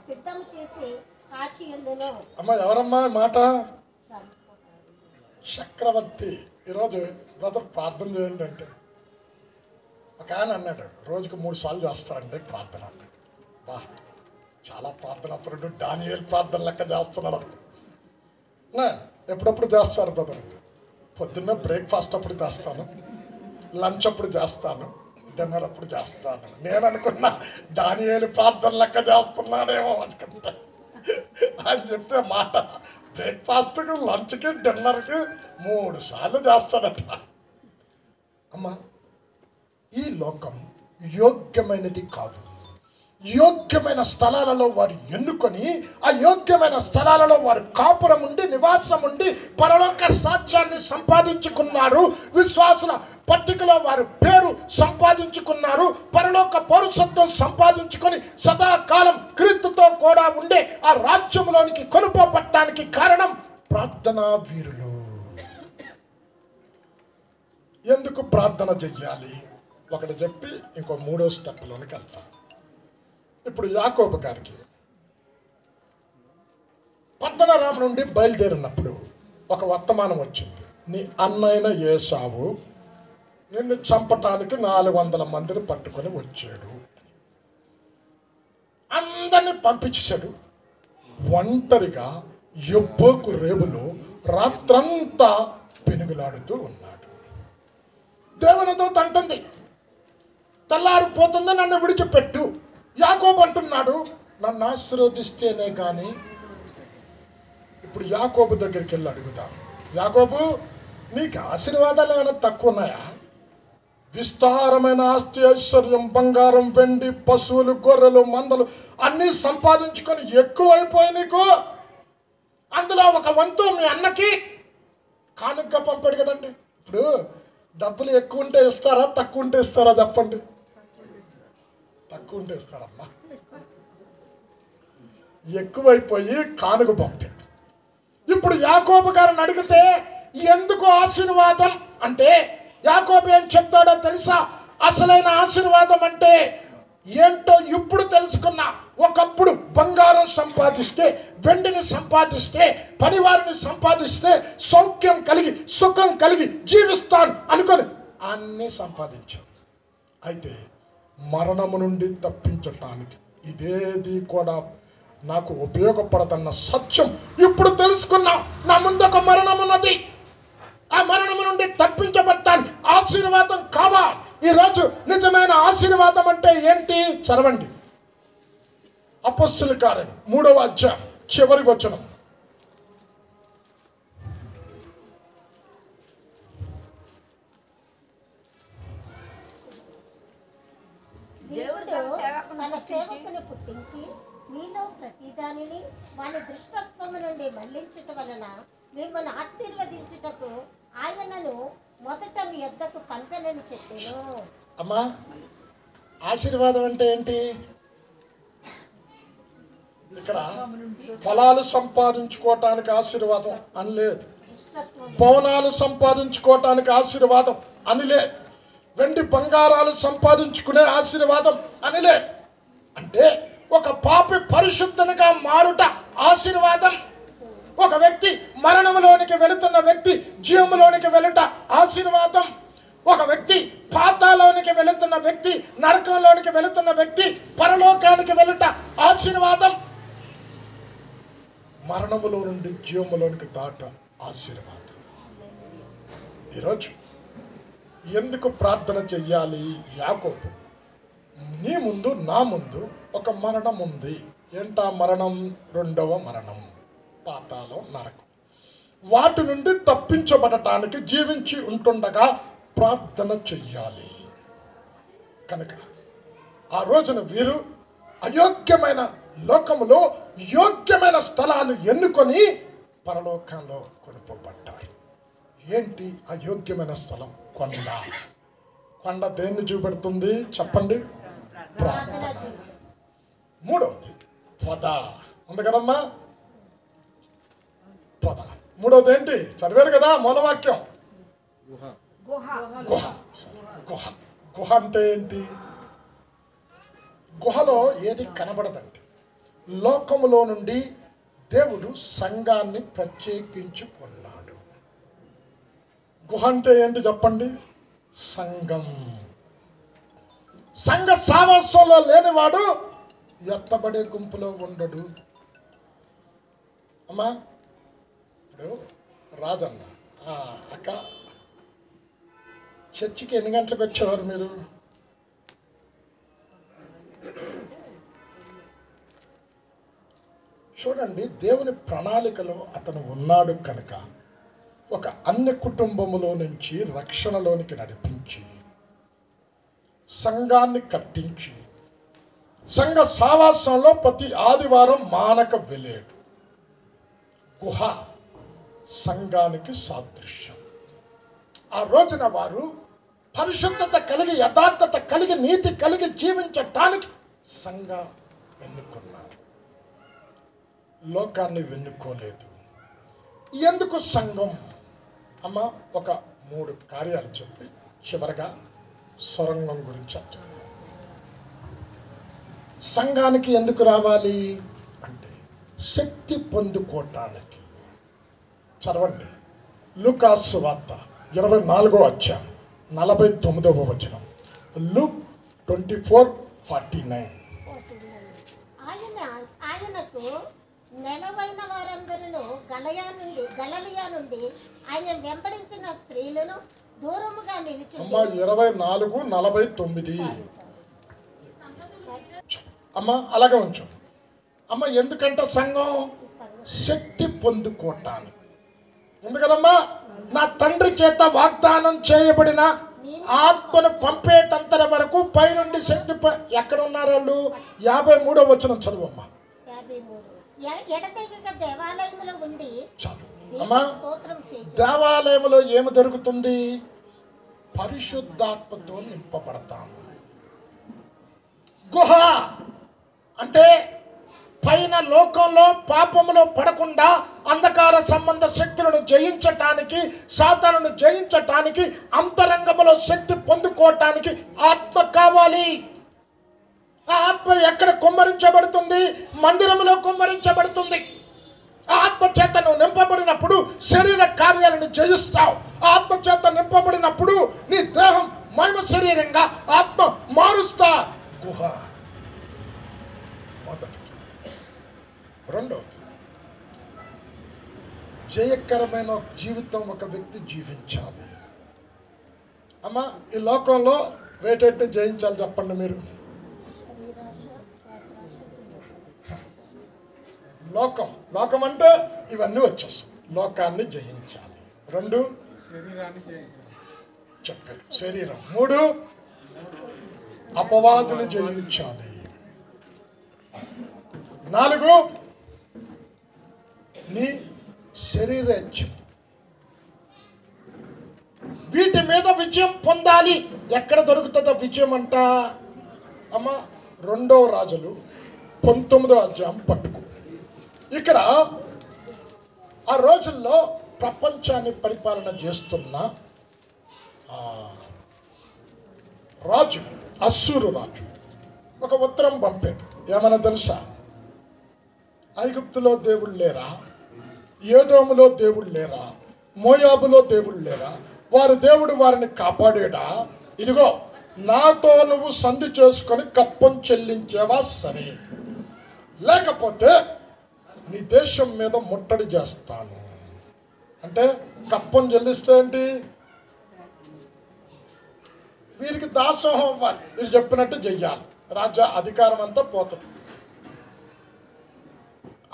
సిద్ధము చేసి కాచి ఉందును. అమ్మ ఎవరమ్మా మాట? చక్రవర్తి. ఈరోజు బ్రదర్ ప్రార్థన చేయండి అంటే ఒక ఆయన అన్నాడు, రోజుకు 3 సార్లు చేస్తారండి ప్రార్థన అన్నాడు. బా, చాలా ప్రార్థన అప్పుడు డానియేల్ ప్రార్థన లెక్క చేస్తున్నాడు. ఎప్పుడప్పుడు చేస్తారు బ్రదర్? పొద్దున్న బ్రేక్ఫాస్ట్ అప్పుడు చేస్తాను, లంచ్ అప్పుడు చేస్తాను, డిన్నర్ అప్పుడు చేస్తాను. నేను అనుకున్నా డానియేల్ ప్రార్థన లెక్క చేస్తున్నాడేమో అనుకుంటా అని చెప్తే మాట బ్రేక్ఫాస్ట్కి, లంచ్కి, డిన్నర్కి 3 సార్లు చేస్తాడట. అమ్మా, ఈ లోకం యోగ్యమైనది కాదు. యోగ్యమైన స్థలాలలో వారు ఎన్నుకొని ఆ యోగ్యమైన స్థలాలలో వారు కాపురం ఉండి నివాసం ఉండి పరలోక సాక్ష్యాన్ని సంపాదించుకున్నారు. విశ్వాసుల పట్టికలో వారు పేరు సంపాదించుకున్నారు. పరలోక పౌరసత్వం సంపాదించుకొని సదాకాలం క్రీస్తుతో కూడా ఉండే ఆ రాజ్యంలోనికి కొనుపోబట్టడానికి కారణం ప్రార్థనా వీరులు. ఎందుకు ప్రార్థన చెయ్యాలి ఒకటి చెప్పి ఇంకో 3వ స్టెప్లోనికి వెళ్తాం. ఇప్పుడు యాకోబు గారికి పద్దనరాము నుండి బయలుదేరినప్పుడు ఒక వర్తమానం వచ్చింది. నీ అన్నైన ఏసావు నిన్ను చంపటానికి 400 మందిని పట్టుకొని వచ్చాడు. అందరినీ పంపించాడు. ఒంటరిగా యొబ్బోకు రేవులో రాత్రంతా పెనుగులాడుతూ ఉన్నాడు. దేవునితో తంటుంది, తెల్లారిపోతుంది, నన్ను విడిచిపెట్టు. యాకోబు అంటున్నాడు, నన్ను ఆశీర్వదిస్తేనే కానీ. ఇప్పుడు యాకోబు దగ్గరికి వెళ్ళి అడుగుతా, యాకోబు నీకు ఆశీర్వాదాలు ఏమైనా తక్కువ ఉన్నాయా? విస్తారమైన ఆస్తి, ఐశ్వర్యం, బంగారం, వెండి, పశువులు, గొర్రెలు, మందలు అన్నీ సంపాదించుకొని ఎక్కువైపోయి నీకు. అందులో ఒక వంతు మీ అన్నకి కానుకగా పంపాడు కదండి. ఇప్పుడు డబ్బులు ఎక్కువ ఉంటే ఇస్తారా, తక్కువ ఉంటే ఇస్తారా చెప్పండి? తక్కువ ఉంటే ఇస్తారమ్మా. ఎక్కువైపోయి కానుక పంపాడు. ఇప్పుడు యాకోబు గారిని అడిగితే ఎందుకు ఆశీర్వాదం అంటే యాకోబు ఏం చెప్తాడో తెలుసా? అసలైన ఆశీర్వాదం అంటే ఏంటో ఇప్పుడు తెలుసుకున్నా. ఒకప్పుడు బంగారం సంపాదిస్తే, వెండిని సంపాదిస్తే, పనివారిని సంపాదిస్తే సౌఖ్యం కలిగి సుఖం కలిగి జీవిస్తాను అనుకొని అన్నీ సంపాదించాను. అయితే మరణము నుండి తప్పించటానికి ఇదేది కూడా నాకు ఉపయోగపడదన్న సత్యం ఇప్పుడు తెలుసుకున్నా. నా ముందు ఒక మరణం ఉన్నది. ఆ మరణము నుండి తప్పించబడటానికి ఆశీర్వాదం కావాలి. ఈరోజు నిజమైన ఆశీర్వాదం అంటే ఏంటి? చదవండి అపొస్తలుల కార్యం 3వ అధ్యాయం చివరి వచనం. దేవుడు తన సేవకుని పుట్టించి మీలో ప్రతిదానిని వాని దుష్టత్వము నుండి మళ్లించుట వలన మిమ్మల్ని ఆశీర్వదించుటకు ఆయనను మొదట మీ యొద్దకు పంపెనని చెప్పాను. అమ్మా, ఆశీర్వాదం అంటే ఏంటి? ఇక్కడ ఫలాలు సంపాదించుకోవటానికి ఆశీర్వాదం అని లేదు, భవనాలు సంపాదించుకోవటానికి ఆశీర్వాదం అని లేదు, వెండి బంగారాలు సంపాదించుకునే ఆశీర్వాదం అని లేదు. అంటే ఒక పాపి పరిశుద్ధునిగా మారుట ఆశీర్వాదం. ఒక వ్యక్తి మరణంలోనికి వెళుతున్న వ్యక్తి జీవములోనికి వెళ్ళుట ఆశీర్వాదం. ఒక వ్యక్తి పాతాళానికి వెళుతున్న వ్యక్తి, నరకంలోనికి వెళుతున్న వ్యక్తి పరలోకానికి వెళ్ళుట ఆశీర్వాదం. మరణములో నుండి జీవములోనికి దాట ఆశీర్వాదం. ఈరోజు ఎందుకు ప్రార్థన చెయ్యాలి? యాకోబు, నీ ముందు నా ముందు ఒక మరణం ఉంది. ఏంటా మరణం? 2వ మరణం, పాతాళం, నరకం. వాటి నుండి తప్పించబడటానికి జీవించి ఉంటుండగా ప్రార్థన చెయ్యాలి. కనుక ఆ రోజున వీరు అయోగ్యమైన లోకములో యోగ్యమైన స్థలాలు ఎన్నుకొని పరలోకంలో కొనుక్కోబడ్డారు. ఏంటి అయోగ్యమైన స్థలం? కొండ. కొండ దేన్ని చూపెడుతుంది చెప్పండి? ప్రార్థన. 3వది పొద ఉంది కదమ్మా, పొద. 3వది ఏంటి? చదివారు కదా మూలవాక్యం, గుహ. గుహ గుహ గుహ అంటే ఏంటి? గుహలో ఏది కనబడదండి. లోకములో నుండి దేవుడు సంఘాన్ని ప్రత్యేకించుకున్నాడు. గుహ అంటే ఏంటి చెప్పండి? సంఘం. సంఘ సావాసంలో లేనివాడు ఎత్తబడే గుంపులో ఉండడు. అమ్మా ఇప్పుడు రాజన్న అక్క చర్చికి ఎన్ని గంటలకు వచ్చేవారు మీరు? చూడండి, దేవుని ప్రణాళికలో అతను ఉన్నాడు కనుక ఒక అన్య కుటుంబములో నుంచి రక్షణలోనికి నడిపించి సంఘాన్ని కట్టించి సంఘ సావాసంలో ప్రతి ఆదివారం మానక వెళ్ళాడు. గుహ సంఘానికి సాదృశ్యం. ఆ రోజున వారు పరిశుద్ధత కలిగి, యథార్థత కలిగి, నీతి కలిగి జీవించటానికి సంఘ ఎన్నుకున్నారు, లోకాన్ని వెన్నుకోలేదు. ఎందుకు సంఘం? అమ్మ ఒక 3 కార్యాలు చెప్పి చివరగా సొరంగం గురించి చెప్తాను. సంఘానికి ఎందుకు రావాలి అంటే శక్తి పొందుకోవటానికి. చదవండి లూకా సువార్త 24వ అధ్యాయం 49వ వచనం. లూక్ 24:49. ఆయనకు నెలవైన వారందరూ గలిలయ నుండి ఆయన వెంబడించిన స్త్రీలను దూరముగా నిలిచి. 24:49. అమ్మ అలాగే ఉంచు. అమ్మ ఎందుకంటే సంఘం శక్తి పొందుకోవటానికి ఉంది కదమ్మా. నా తండ్రి చేత వాగ్దానం చేయబడిన ఆత్మను పంపేటంతర వరకు పైనుండి శక్తి ఎక్కడ ఉన్నారు వాళ్ళు? 53వ వచనం చదువమ్మా. దేవాలయంలో ఉండి అమ్మా దేవాలయంలో ఏమి దొరుకుతుంది? పరిశుద్ధాత్మతో నింపబడతాము. గుహ అంటే పైన లోకంలో పాపములో పడకుండా అంధకార సంబంధ శక్తులను జయించటానికి, సాతానును జయించటానికి, అంతరంగములో శక్తి పొందుకోవటానికి ఆత్మ కావాలి. ఆ ఆత్మ ఎక్కడ కుమ్మరించబడుతుంది? మందిరంలో కుమ్మరించబడుతుంది. ఆత్మ చేత నువ్వు నింపబడినప్పుడు శరీర కార్యాలను జయిస్తావు. ఆత్మ చేత నింపబడినప్పుడు నీ దేహం మహిమ శరీరంగా ఆత్మ మారుస్తా. గుహ మొదటి. రెండవది, జయకరమైన జీవితం ఒక వ్యక్తి జీవించాలి. అమ్మా ఈ లోకంలో వేటెట్టి జయించాలి చెప్పండి మీరు. లోకం అంటే ఇవన్నీ వచ్చేస్తాయి. లోకాన్ని జయించాలి. 2 శరీరాన్ని జయించాలి చెప్పారు. శరీరం. 3 అపవాదుని జయించాలి. 4 నీ శరీరేచ్ఛ. వీటి మీద విజయం పొందాలి. ఎక్కడ దొరుకుతుందో విజయం అంట? అమ్మ 2వ రాజులు 19వ అధ్యాయం పట్టుకో. ఇక్కడ ఆ రోజుల్లో ప్రపంచాన్ని పరిపాలన చేస్తున్న రాజు, అస్సూరు రాజు ఒక ఉత్తరం పంపాడు. ఏమన్నా తెలుసా? ఐగుప్తులో దేవుళ్ళు లేరా? ఏదోములో దేవుళ్ళు లేరా? మోయాబులో దేవుళ్ళు లేరా? వారి దేవుడు వారిని కాపాడేడా? ఇదిగో నాతో నువ్వు సంధి చేసుకొని కప్పం చెల్లించేవా సరే, లేకపోతే నీ దేశం మీద ముట్టడి చేస్తాను. అంటే కప్పం చెల్లిస్తే ఏంటి? వీరికి దాసోహం అవ్వాలి, వీరు చెప్పినట్టు చెయ్యాలి. రాజా అధికారం అంతా పోతుంది.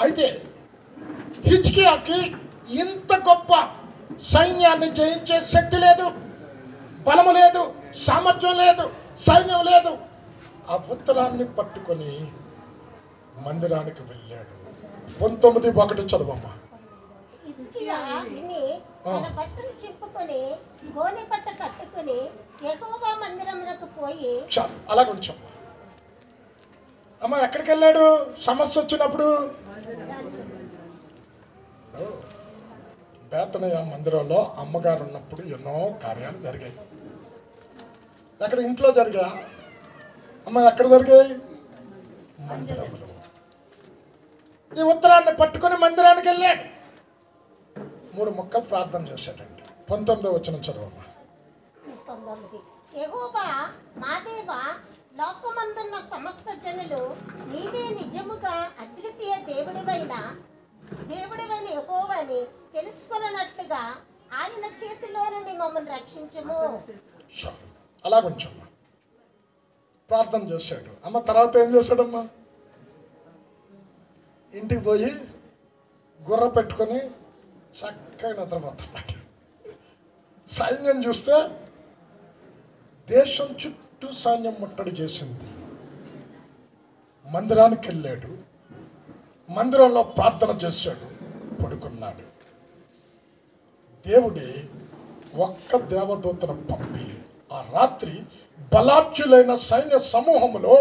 అయితే హిజ్కియాకి ఇంత గొప్ప సైన్యాన్ని జయించే శక్తి లేదు, బలము లేదు, సామర్థ్యం లేదు, సైన్యం లేదు. ఆ ఉత్తరాన్ని పట్టుకొని మందిరానికి వెళ్ళాడు. 19:1 చదవమ్మా. హిజ్కియా విని తన బట్టలు చింపుకొని గోనె పట్ట కట్టుకుని యెహోవా మందిరమునకు పోయి. అలా కొంచెం అమ్మ ఎక్కడికి వెళ్ళాడు? సమస్య వచ్చినప్పుడు బేతనీయ మందిరంలో అమ్మగారు ఉన్నప్పుడు ఎన్నో కార్యాలు జరిగాయి. ఎక్కడ ఇంట్లో జరిగా అమ్మ ఎక్కడ జరిగాయి? మందిరంలో. ఈ ఉత్తరాన్ని పట్టుకొని మందిరానికి వెళ్ళాడు. 3 ముక్కలు ప్రార్థన చేశాడండి. 19వ వచనం చదవమ్మా. 19 యెహోవా మా దేవా, లోకమందున్న సమస్త జనులు నీవే నిజముగా అద్వితీయ దేవుడివైన యెహోవాని తెలుసుకున్నట్లుగా ఆయన చేతిలో నుండి మమ్మల్ని రక్షించుము. అలా కొంచెం ప్రార్థన చేశాడు. అమ్మ తర్వాత ఏం చేశాడమ్మా? ఇంటికి పోయి గుర్ర పెట్టుకొని చక్కగా నిద్రపోతున్నాడు. సైన్యం చూస్తే దేశం చుట్టూ సైన్యం ముట్టడి చేసింది. మందిరానికి వెళ్ళాడు. మందిరంలో ప్రార్థన చేశాడు. పడుకున్నాడు. దేవుడి ఒక్క దేవదూతను పంపి ఆ రాత్రి బలార్చులైన సైన్య సమూహములో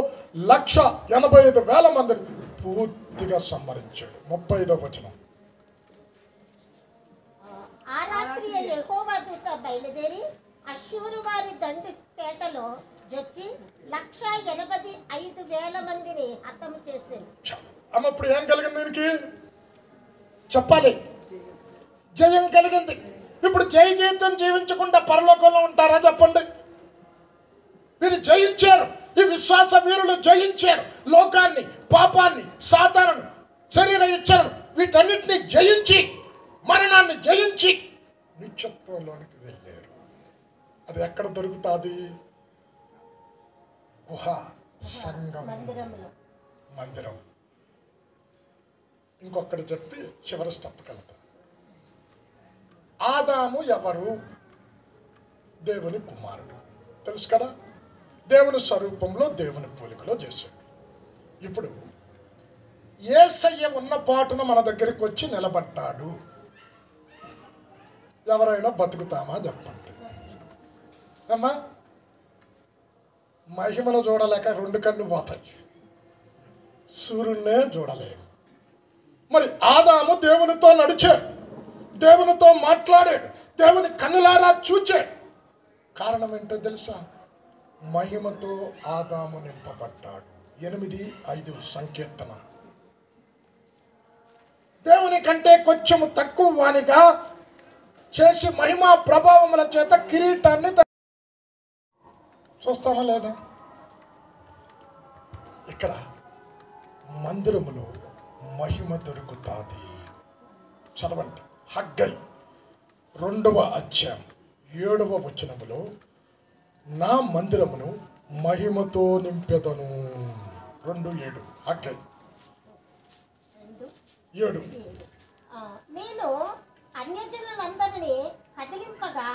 185,000 మందిని పూర్తిగా సంహరించాడు. 35వ వచనం. ఆ రాత్రి యెహోవా దూత బయలుదేరి అశ్షూరు వారి దండు పేటలో జొచ్చి 185,000 మందిని హతము చేశారు. అమ్మ ఇప్పుడు ఏం కలిగింది? దీనికి చెప్పాలి. జయం కలిగింది. ఇప్పుడు జయ జీవితం జీవించకుండా పరలోకంలో ఉంటారా? చెప్పండి. వీరు జయించారు. ఈ విశ్వాస వీరులు జయించారు. లోకాన్ని, పాపాన్ని, సాతానును, శరీర ఇచ్చలను వీటన్నిటిని జయించి, మరణాన్ని జయించి నిత్యత్వంలోనికి వెళ్ళారు. అది ఎక్కడ దొరుకుతుంది? గుహ, సంఘం, మందిరం. ఇంకొకటి చెప్పి చివరి స్టెప్కి వెళ్తాం. ఆదాము ఎవరు? దేవుని కుమారుడు. తెలుసు కదా. దేవుని స్వరూపంలో, దేవుని పోలికలో చేశాడు. ఇప్పుడు యేసయ్య ఉన్న పాటున మన దగ్గరికి వచ్చి నిలబడ్డాడు. ఎవరైనా బతుకుతామా? చెప్పండి అమ్మా. మహిమను చూడలేక 2 కళ్ళు పోతాయి. సూర్యున్నే చూడలేము. మరి ఆదాము దేవునితో నడిచాడు, దేవునితో మాట్లాడాడు, దేవుని కన్నులారా చూచాడు. కారణం ఏంటో తెలుసా? మహిమతో ఆదాము నింపబడ్డాడు. 8:5 సంకీర్తన. దేవుని కంటే కొంచెము తక్కువ వానిగా చేసి మహిమా ప్రభావముల చేత కిరీటాన్ని చూస్తామా లేదా? ఇక్కడ మందిరములో మహిమ దొరుకుతుంది. చదవండి. హగ్గై 2వ అధ్యాయం 7వ వచనములో నా మందిరమును మహిమతో నింపెదను. 2:7. హగ్గై 7. నేను అన్యజనులందరినీ కదిలింపగా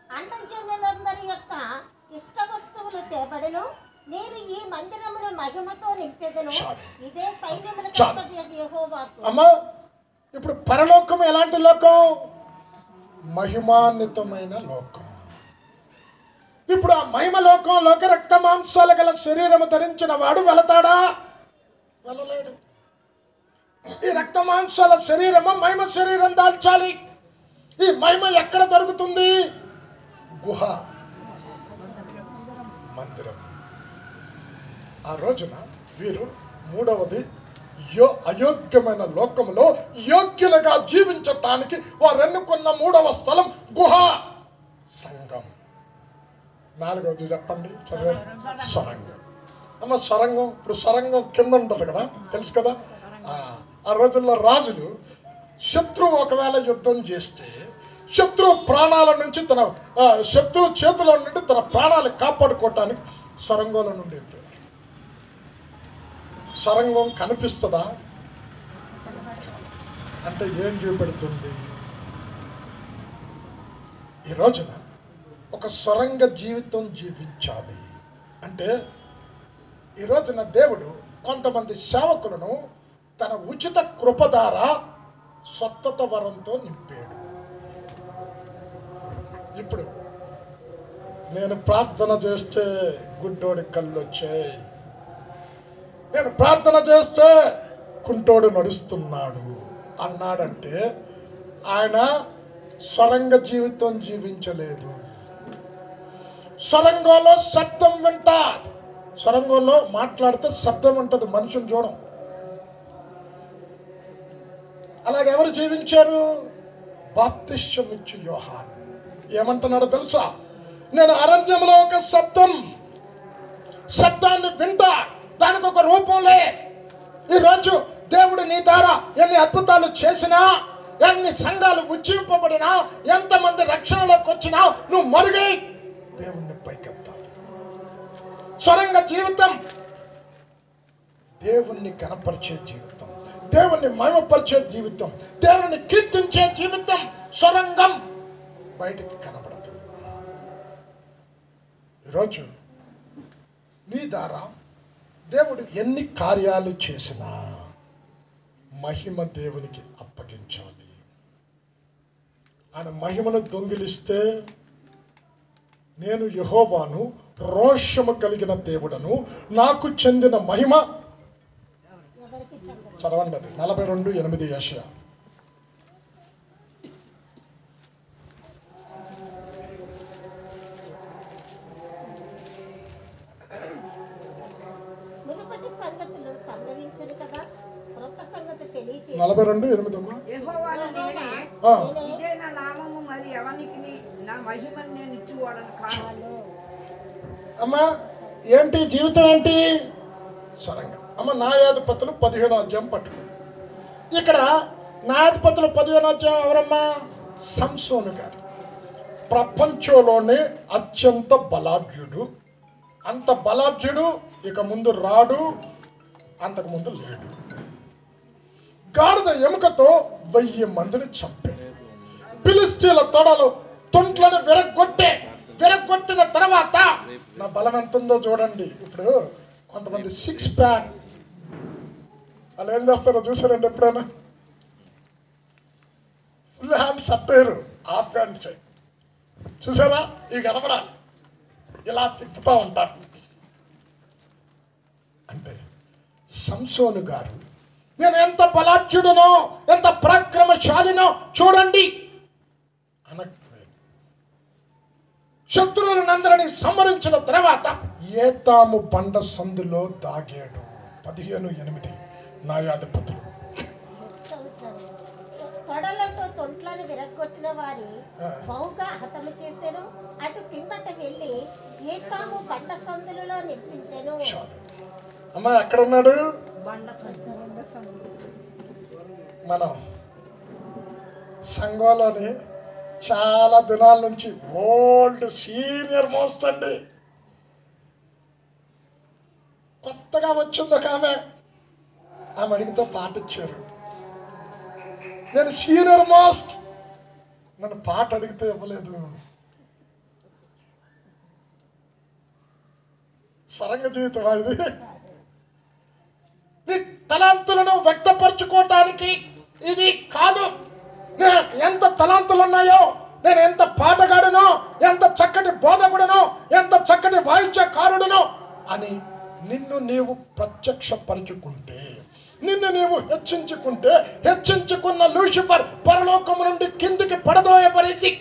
అన్యజనులందరి యొక్క ఇష్ట వస్తువులు తేబడును. నేను ఈ మందిరమును మహిమతో నింపెదను. ఇదే సైన్యముల యెహోవా. అమ్మా, ఇప్పుడు పరలోకం ఎలాంటి లోకం? మహిమాన్వితమైన లోకం. ఇప్పుడు ఆ మహిమ లోకంలోకి రక్త మాంసాలు గల శరీరము ధరించిన వాడు వెళతాడా? వెళ్ళలేడు. ఈ రక్త మాంసాల శరీరము మహిమ శరీరం దాల్చాలి. ఈ మహిమ ఎక్కడ దొరుకుతుంది? గుహ, మందిరం. ఆ రోజున వీరు 3వది అయోగ్యమైన లోకములో యోగ్యులుగా జీవించటానికి వారు ఎన్నుకున్న 3వ స్థలం గుహ, సంఘం. 4వది చెప్పండి. చదివారు? సొరంగం. అమ్మ, సొరంగం. ఇప్పుడు సొరంగం కింద ఉంటుంది కదా, తెలుసు కదా. ఆ రోజుల్లో రాజులు శత్రువు ఒకవేళ యుద్ధం చేస్తే శత్రువు ప్రాణాల నుంచి శత్రువు చేతిలో నుండి తన ప్రాణాలు కాపాడుకోవటానికి సొరంగంలో నుండి వెళ్తాడు. సొరంగం కనిపిస్తుందా? అంటే ఏం చూపెడుతుంది? ఈ రోజున ఒక సొరంగ జీవితం జీవించాలి అంటే ఈ రోజున దేవుడు కొంతమంది సేవకులను తన ఉచిత కృప ద్వారా స్వస్థత వరంతో నింపాడు. ఇప్పుడు నేను ప్రార్థన చేస్తే గుడ్డోడి కళ్ళు వచ్చాయి, నేను ప్రార్థన చేస్తే కుంటోడు నడుస్తున్నాడు అన్నాడంటే ఆయన సొరంగ జీవితం జీవించలేదు. సొరంగంలో శబ్దం వింటా, సొరంగంలో మాట్లాడితే శబ్దం ఉంటుంది, మనుషుని చూడం. అలాగే ఎవరు జీవించారు? బాప్తిస్మం ఇచ్చు యోహాను ఏమంటున్నాడో తెలుసా? నేను అరణ్యంలో ఒక శబ్దాన్ని వింటా, దానికి ఒక రూపంలే. ఈరోజు దేవుడు నీ ద్వారా ఎన్ని అద్భుతాలు చేసినా, ఎన్ని సంఘాలు ఉజ్జీవింపబడినా, ఎంతమంది రక్షణలోకి వచ్చినా నువ్వు మరుగై దేవుణ్ణి పైకెత్తాలి. సొరంగ జీవితం దేవుణ్ణి కనపరిచే జీవితం, దేవుణ్ణి మహిమపరిచే జీవితం, దేవుని కీర్తించే జీవితం. సొరంగం బయటికి కనపడదు. ఈరోజు నీ ద్వారా దేవుడు ఎన్ని కార్యాలు చేసినా మహిమ దేవునికి అప్పగించాలి. ఆయన మహిమను దొంగిలిస్తే నేను యెహోవాను, రోషము కలిగిన దేవుడను, నాకు చెందిన మహిమ చదవండి. అది 42:8 యెషయా. మునుపటి సంగతులు సంభవించను కదా, క్రొత్త సంగతి తెలియజేయు. 42:8 యెహోవాను నేనే, ఇదే నా నామము, మరి ఎవనికి నా మహిమను నేను ఇచ్చువాడను కావాలి. అమ్మా ఏంటి జీవితం? ఏంటి? సరంగా అమ్మ న్యాయాధిపతులు 15వ అధ్యాయం పట్టుకో. ఇక్కడ న్యాయాధిపతులు 15వ అధ్యాయం ఎవరమ్మా? సంసోను గారు. ప్రపంచంలోనే అత్యంత బలాఢ్యుడు. అంత బలాఢ్యుడు ఇక ముందు రాడు, అంతకు ముందు లేడు. గాడిద ఎముకతో 1000 మందిని చంపాడు. ఫిలిష్తీయుల తొడలు తొంట్లను విరగొట్టిన తర్వాత నా బలం ఎంత ఉందో చూడండి. ఇప్పుడు కొంతమంది 6 ప్యాక్ వాళ్ళు ఏం చేస్తారో చూసారండి ఎప్పుడైనా? ఫుల్ హ్యాండ్స్ అట్టేరు, హాఫ్ హ్యాండ్స్ చూసారా? ఈ కనపడా ఇలా తిప్పుతూ ఉంటారు. అంటే సంసోను గారు నేను ఎంత బలాఢ్యుడనో, ఎంత పరాక్రమశాలినో చూడండి అనకపోయాడు. శత్రువులందరినీ సంహరించిన తర్వాత ఏతాము బండ సందులో దాగాడు. 15:8 న్యాయాధిపతులు. తొడలతో తొంట్లను విరగొట్టిన వారి బహుగా హతము చేసెను. అటు కిందట వెళ్ళి ఏతాము బండ సందులలో నివసించెను. అమ్మా ఎక్కడ ఉన్నాడు? మనం సంఘంలోని చాలా దినాల నుంచి ఓల్డ్ సీనియర్ మోస్ట్ అండి. కొత్తగా వచ్చింది ఒక ఆమె అడిగితే పాట ఇచ్చారు. నేను సీనియర్ మోస్ట్, నన్ను పాట అడిగితే ఇవ్వలేదు. సరంగ జీవితం ఇది. నీ తలాంతులను వ్యక్తపరచుకోవటానికి ఇది కాదు. నేను ఎంత తలాంతులు ఉన్నాయో, నేను ఎంత పాటగాడునో, ఎంత చక్కటి బోధకుడునో, ఎంత చక్కటి వాయిద్యకారుడునో అని నిన్ను నీవు ప్రత్యక్షపరుచుకుంటే, నిన్ను నీవు హెచ్చించుకున్న లూసిఫర్ పరలోకము నుండి కిందికి పడదోయబడింది.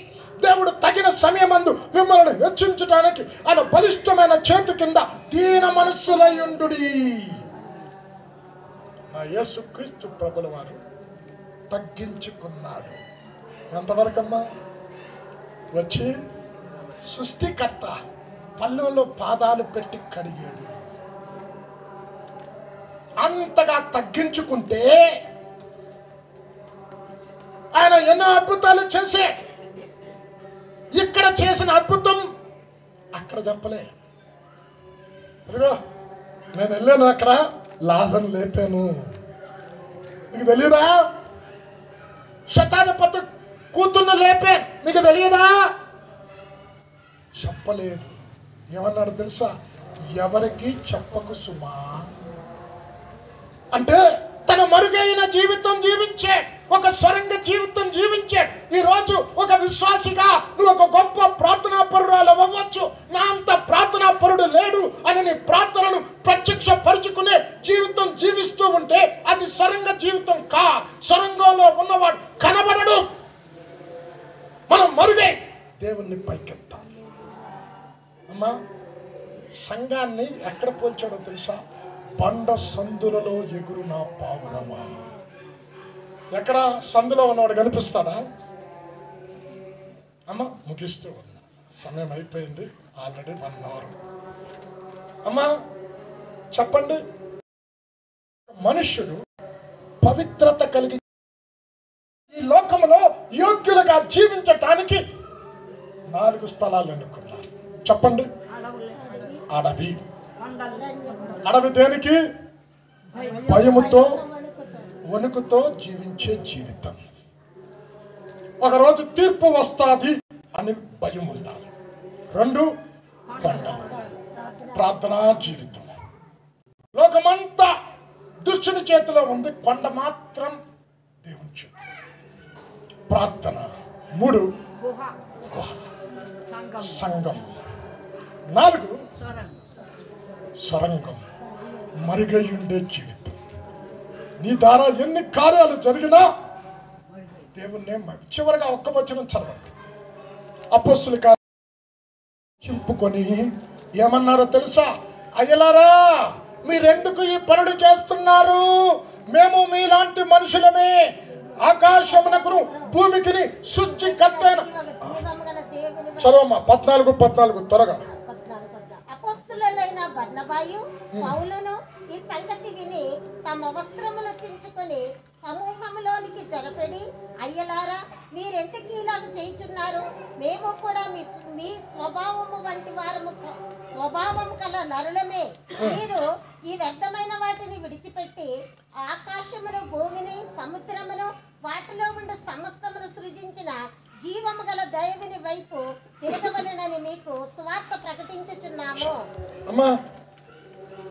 దేవుడు తగిన సమయమందు మిమ్మల్ని హెచ్చించడానికి ఆయన బలిష్టమైన చేతి కింద దీన మనస్సులయుండుడి. నా యేసుక్రీస్తు ప్రభుల వారు తగ్గించుకున్నాడు. ఎంతవరకమ్మా? వచ్చి సృష్టికర్త పళ్ళెంలో పాదాలు పెట్టి కడిగాడు. అంతగా తగ్గించుకుంటే ఆయన ఎన్నో అద్భుతాలు చేసే, ఇక్కడ చేసిన అద్భుతం అక్కడ చెప్పలే. అదిగో నేను వెళ్ళాను, అక్కడ లాజర్ను లేపాను. నీకు తెలియదా? శతాధిపతి కూతుర్ను లేపాను, నీకు తెలియదా? చెప్పలేదు. ఏమన్నాడు తెలుసా? ఎవరికి చెప్పకు సుమా. అంటే తన మరుగైన జీవితం జీవించే, ఒక సొరంగ జీవితం జీవించాడు. ఈరోజు ఒక విశ్వాసిగా నువ్వు ఒక గొప్ప ప్రార్థనా పరురాలు అవ్వచ్చు. నా అంత ప్రార్థనా పరుడు లేడు అని నీ ప్రార్థనను ప్రత్యక్ష పరుచుకునే జీవితం జీవిస్తూ ఉంటే అది సొరంగ జీవితం కా. సొరంగంలో ఉన్నవాడు కనబడడు. అమ్మా సంఘాన్ని ఎక్కడ పోల్చాడో తెలుసా? బండ సందులలో ఎగురు నా పావురమా. ఎక్కడ సందులో ఉన్నవాడు కనిపిస్తాడా? అమ్మ ముగిస్తూ ఉన్నా, సమయం అయిపోయింది ఆల్రెడీ 1 అవర్. అమ్మా చెప్పండి, మనుష్యుడు పవిత్రత కలిగి ఈ లోకంలో యోగ్యులుగా జీవించటానికి 4 స్థలాలు ఎన్నుకున్నారు. చెప్పండి. అడవి. అడవి దేనికి? భయముతో వణుకుతో జీవించే జీవితం. ఒకరోజు తీర్పు వస్తుంది అని భయం ఉండాలి. 2 కొండలు, ప్రార్థనా జీవితం. లోకమంతా దుష్టుని చేతిలో ఉంది, కొండ మాత్రం దేవుని చేతిలో. ప్రార్థన. 3 సంఘం. 4 సొరంగం, మరుగై ఉండే జీవితం. నీ ద్వారా ఎన్ని కార్యాలు జరిగినా దేవుణ్ణి చివరిగా ఒక్క వచనం చదవండి. అపోస్తుల చింపుకొని ఏమన్నారో తెలుసా? అయ్యలారా, మీరెందుకు ఈ పనులు చేస్తున్నారు? మేము మీలాంటి మనుషులమే, ఆకాశమునకును భూమికి సృష్టికర్తైన. చదవమ్మా 14 త్వరగా. అపోస్తులైన బర్నబాయు పౌలును ఈ సంగతి విని తమ వస్త్రములు చించుకొని సమూహంలోనికి జరపడి, అయ్యలారా, మీరెందుకు ఇలాగ చేయుచున్నారు? మేము కూడా మీ స్వభావము వంటి స్వభావము కల నరులమే. మీరు ఈ వ్యర్థమైన వాటిని విడిచిపెట్టి ఆకాశమును, భూమిని, సముద్రమును, వాటిలో ఉండే సమస్తమును సృజించిన జీవము గల దైవుని వైపు తిరగవలెనని మీకు సువార్త ప్రకటించుచున్నాము. అమ్మా,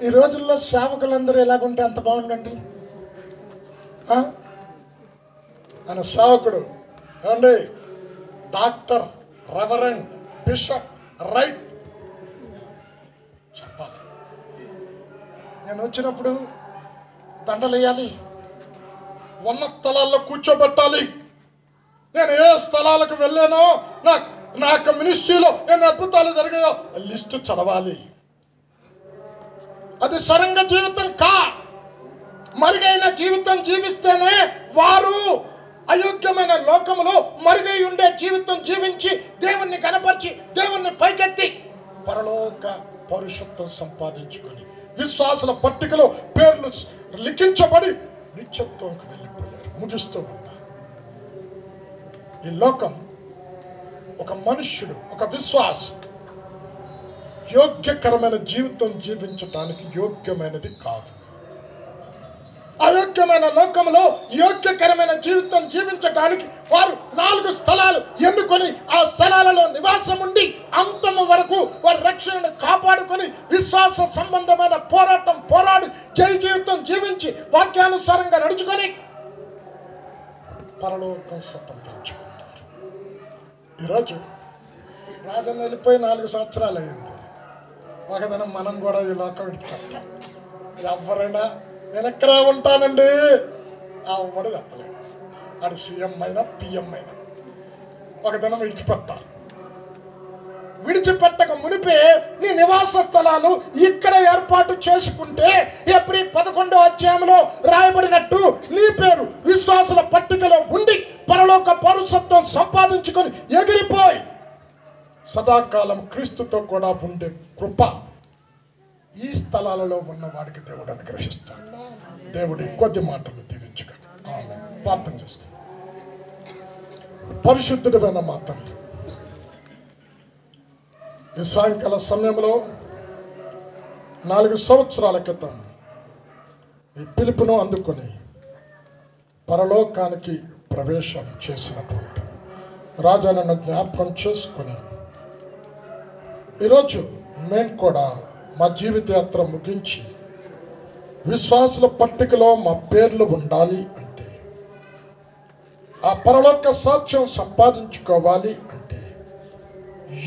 ఈ రోజుల్లో సేవకులందరూ ఎలాగుంటే అంత బాగుండండి. ఆయన సేవకుడు ఏమండి, డాక్టర్, రెవరెండ్, బిషప్, రైట్ చెప్పాలి. నేను వచ్చినప్పుడు దండలు వేయాలి, ఉన్న స్థలాల్లో కూర్చోబెట్టాలి. నేను ఏ స్థలాలకు వెళ్ళానో, నా యొక్క మినిస్ట్రీలో ఎన్ని అద్భుతాలు జరిగాయో లిస్టు చదవాలి. అది సొరంగ జీవితం మరుగైన జీవితం జీవిస్తేనే వారు అయోగ్యమైన లోకములో మరుగై ఉండే జీవితం జీవించి దేవుణ్ణి కనపరిచి దేవుణ్ణి పైకెత్తి పరలోక పౌరుషత్వం సంపాదించుకొని విశ్వాసుల పట్టికలో పేర్లు లిఖించబడి నిత్యత్వంకు వెళ్ళిపోయారు. ముగిస్తూ ఉన్నా, ఈ లోకం ఒక మనుష్యుడు, ఒక విశ్వాస యోగ్యకరమైన జీవితం జీవించడానికి యోగ్యమైనది కాదు. అయోగ్యమైన లోకంలో యోగ్యకరమైన జీవితం జీవించడానికి వారు 4 స్థలాలు ఎన్నుకొని ఆ స్థలాలలో నివాసం ఉండి అంతము వరకు వారి రక్షణను కాపాడుకొని విశ్వాస సంబంధమైన పోరాడి జయ జీవితం జీవించి వాక్యానుసారంగా నడుచుకొని పరలోకం స్వతంత్రించుకుంటారు. ఈరోజు రాజన్న వెళ్ళిపోయి 4 సంవత్సరాలు అయింది. ఒకదనం మనం కూడా ఈ లోకం విడిచిపెట్టాం. ఎవరైనా నేను ఎక్కడే ఉంటానండి అవ్వడు చెప్పలేదు. అది సీఎం అయినా పిఎం అయినా ఒక దినం విడిచిపెట్టాలి. విడిచిపెట్టక మునిపే నీ నివాస స్థలాలు ఇక్కడ ఏర్పాటు చేసుకుంటే ఏప్రిల్ 11వ అధ్యాయంలో రాయబడినట్టు నీ పేరు విశ్వాసుల పట్టికలో ఉండి పరలోక పౌరసత్వం సంపాదించుకొని ఎగిరిపోయి సదాకాలం క్రీస్తుతో కూడా ఉండే కృప ఈ స్థలాలలో ఉన్న వాడికి దేవుడు అనుగ్రహిస్తాడు. దేవుడి కొద్ది మాటలు దీవించగలడు. ఆమేన్. ప్రార్థన చేస్తాం. పరిశుద్ధుడైన మా తండ్రి, ఈ సాయంకాల సమయంలో 4 సంవత్సరాల క్రితం ఈ పిలుపును అందుకొని పరలోకానికి ప్రవేశం చేసినటువంటి రాజాను జ్ఞాపకం చేసుకొని ఈరోజు మేము కూడా మా జీవిత యాత్ర ముగించి విశ్వాసుల పట్టికలో మా పేర్లు ఉండాలి అంటే, ఆ పరలోక సాక్ష్యం సంపాదించుకోవాలి అంటే,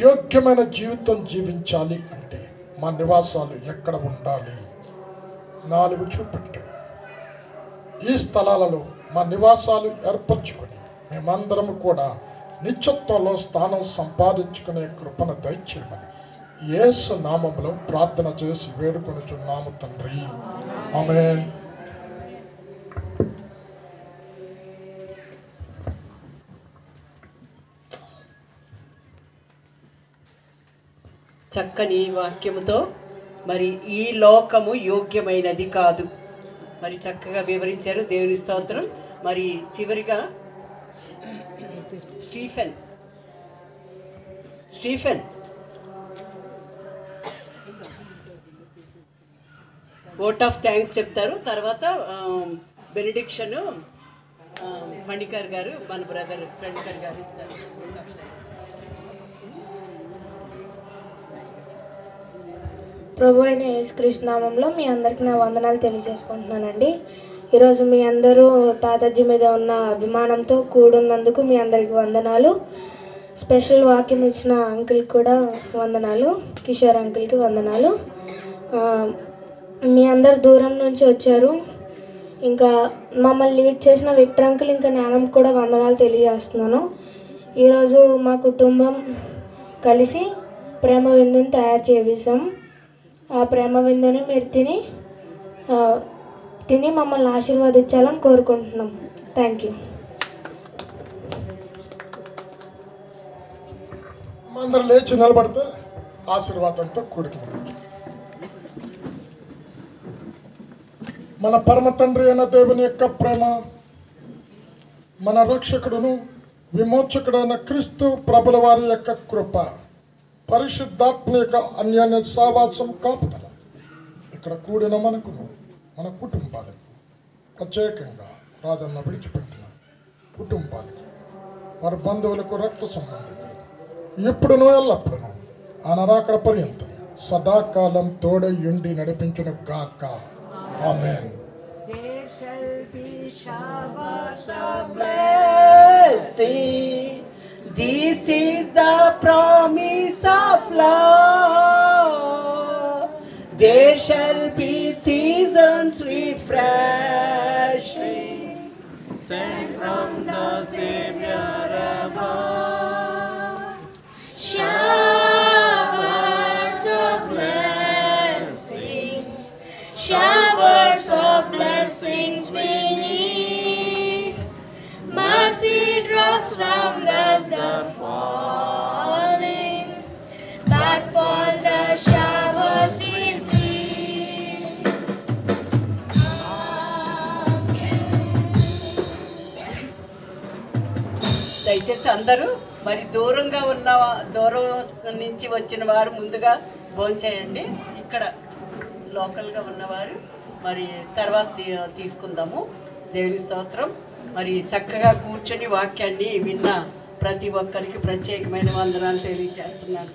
యోగ్యమైన జీవితం జీవించాలి అంటే మా నివాసాలు ఎక్కడ ఉండాలి 4 చూపెట్టాడు. ఈ స్థలాలలో మా నివాసాలు ఏర్పరచుకొని మేమందరం కూడా నిత్యత్వంలో స్థానం సంపాదించుకునే కృపను దయచేయమని యేసు నామములో ప్రార్థన చేసి వేడుకొనుచున్నాము తండ్రి. ఆమేన్. చక్కని వాక్యముతో మరి ఈ లోకము యోగ్యమైనది కాదు మరి చక్కగా వివరించారు. దేవుని స్తోత్రం. మరి చివరిగా స్టీఫెన్ ఓట్ ఆఫ్ థ్యాంక్స్ చెప్తారు. తర్వాత బెనిడిక్షన్ ఫణికర్ గారు, మన బ్రదర్ ఫణికర్ గారు ఇస్తారు. ప్రభు అయిన యేసుక్రీస్తు నామంలో మీ అందరికీ నా వందనాలు తెలియజేసుకుంటున్నానండి. ఈరోజు మీ అందరూ తాతాజీ మీద ఉన్న అభిమానంతో కూడున్నందుకు మీ అందరికీ వందనాలు. స్పెషల్ వాక్యం ఇచ్చిన అంకుల్కి కూడా వందనాలు, కిషోర్ అంకుల్కి వందనాలు. మీ అందరు దూరం నుంచి వచ్చారు. ఇంకా మమ్మల్ని లీడ్ చేసిన విక్టర్ అంకుల్ ఇంకా జ్ఞానంకి కూడా వందనాలు తెలియజేస్తున్నాను. ఈరోజు మా కుటుంబం కలిసి ప్రేమ విందుని తయారు చేసాం. ఆ ప్రేమ విందుని మీరు తిని మమ్మల్ని ఆశీర్వదించాలని కోరుకుంటున్నాం. Thank you. అందరూ లేచి నిలబడితే ఆశీర్వాదంతో కూడికి మన పరమ తండ్రి అయిన దేవుని యొక్క ప్రేమ, మన రక్షకుడును విమోచకుడైన క్రీస్తు ప్రభుల వారి యొక్క కృప, పరిశుద్ధాత్మ యొక్క అన్యోన్య సహవాసం కాపుదల ఇక్కడ కూడిన మనకును మన కుటుంబాలకు, ప్రత్యేకంగా రాజన్న విడిచిపెట్టిన కుటుంబాలకు, వారి బంధువులకు, రక్త సంబంధికులకు ఎప్పుడునో ఎల్లప్పుడూ అనరాకడ పర్యంతం సదాకాలం తోడయుండి నడిపించును గాక. ఆమేన్. There shall be showers of blessing. This is the promise of love. There shall be seasons refreshing, sent from the Savior above. Showers of blessings, showers of blessings we need. Mercy drops from the sky falling, but for the showers we need. దయచేసి అందరూ మరి దూరం నుంచి వచ్చిన వారు ముందుగా భోంచేయండి. ఇక్కడ లోకల్గా ఉన్నవారు మరి తర్వాత తీసుకుందాము. దేవుని స్తోత్రం. మరి చక్కగా కూర్చొని వాక్యాన్ని విన్న ప్రతి ఒక్కరికి ప్రత్యేకమైన వందనాలు తెలియజేస్తున్నాను.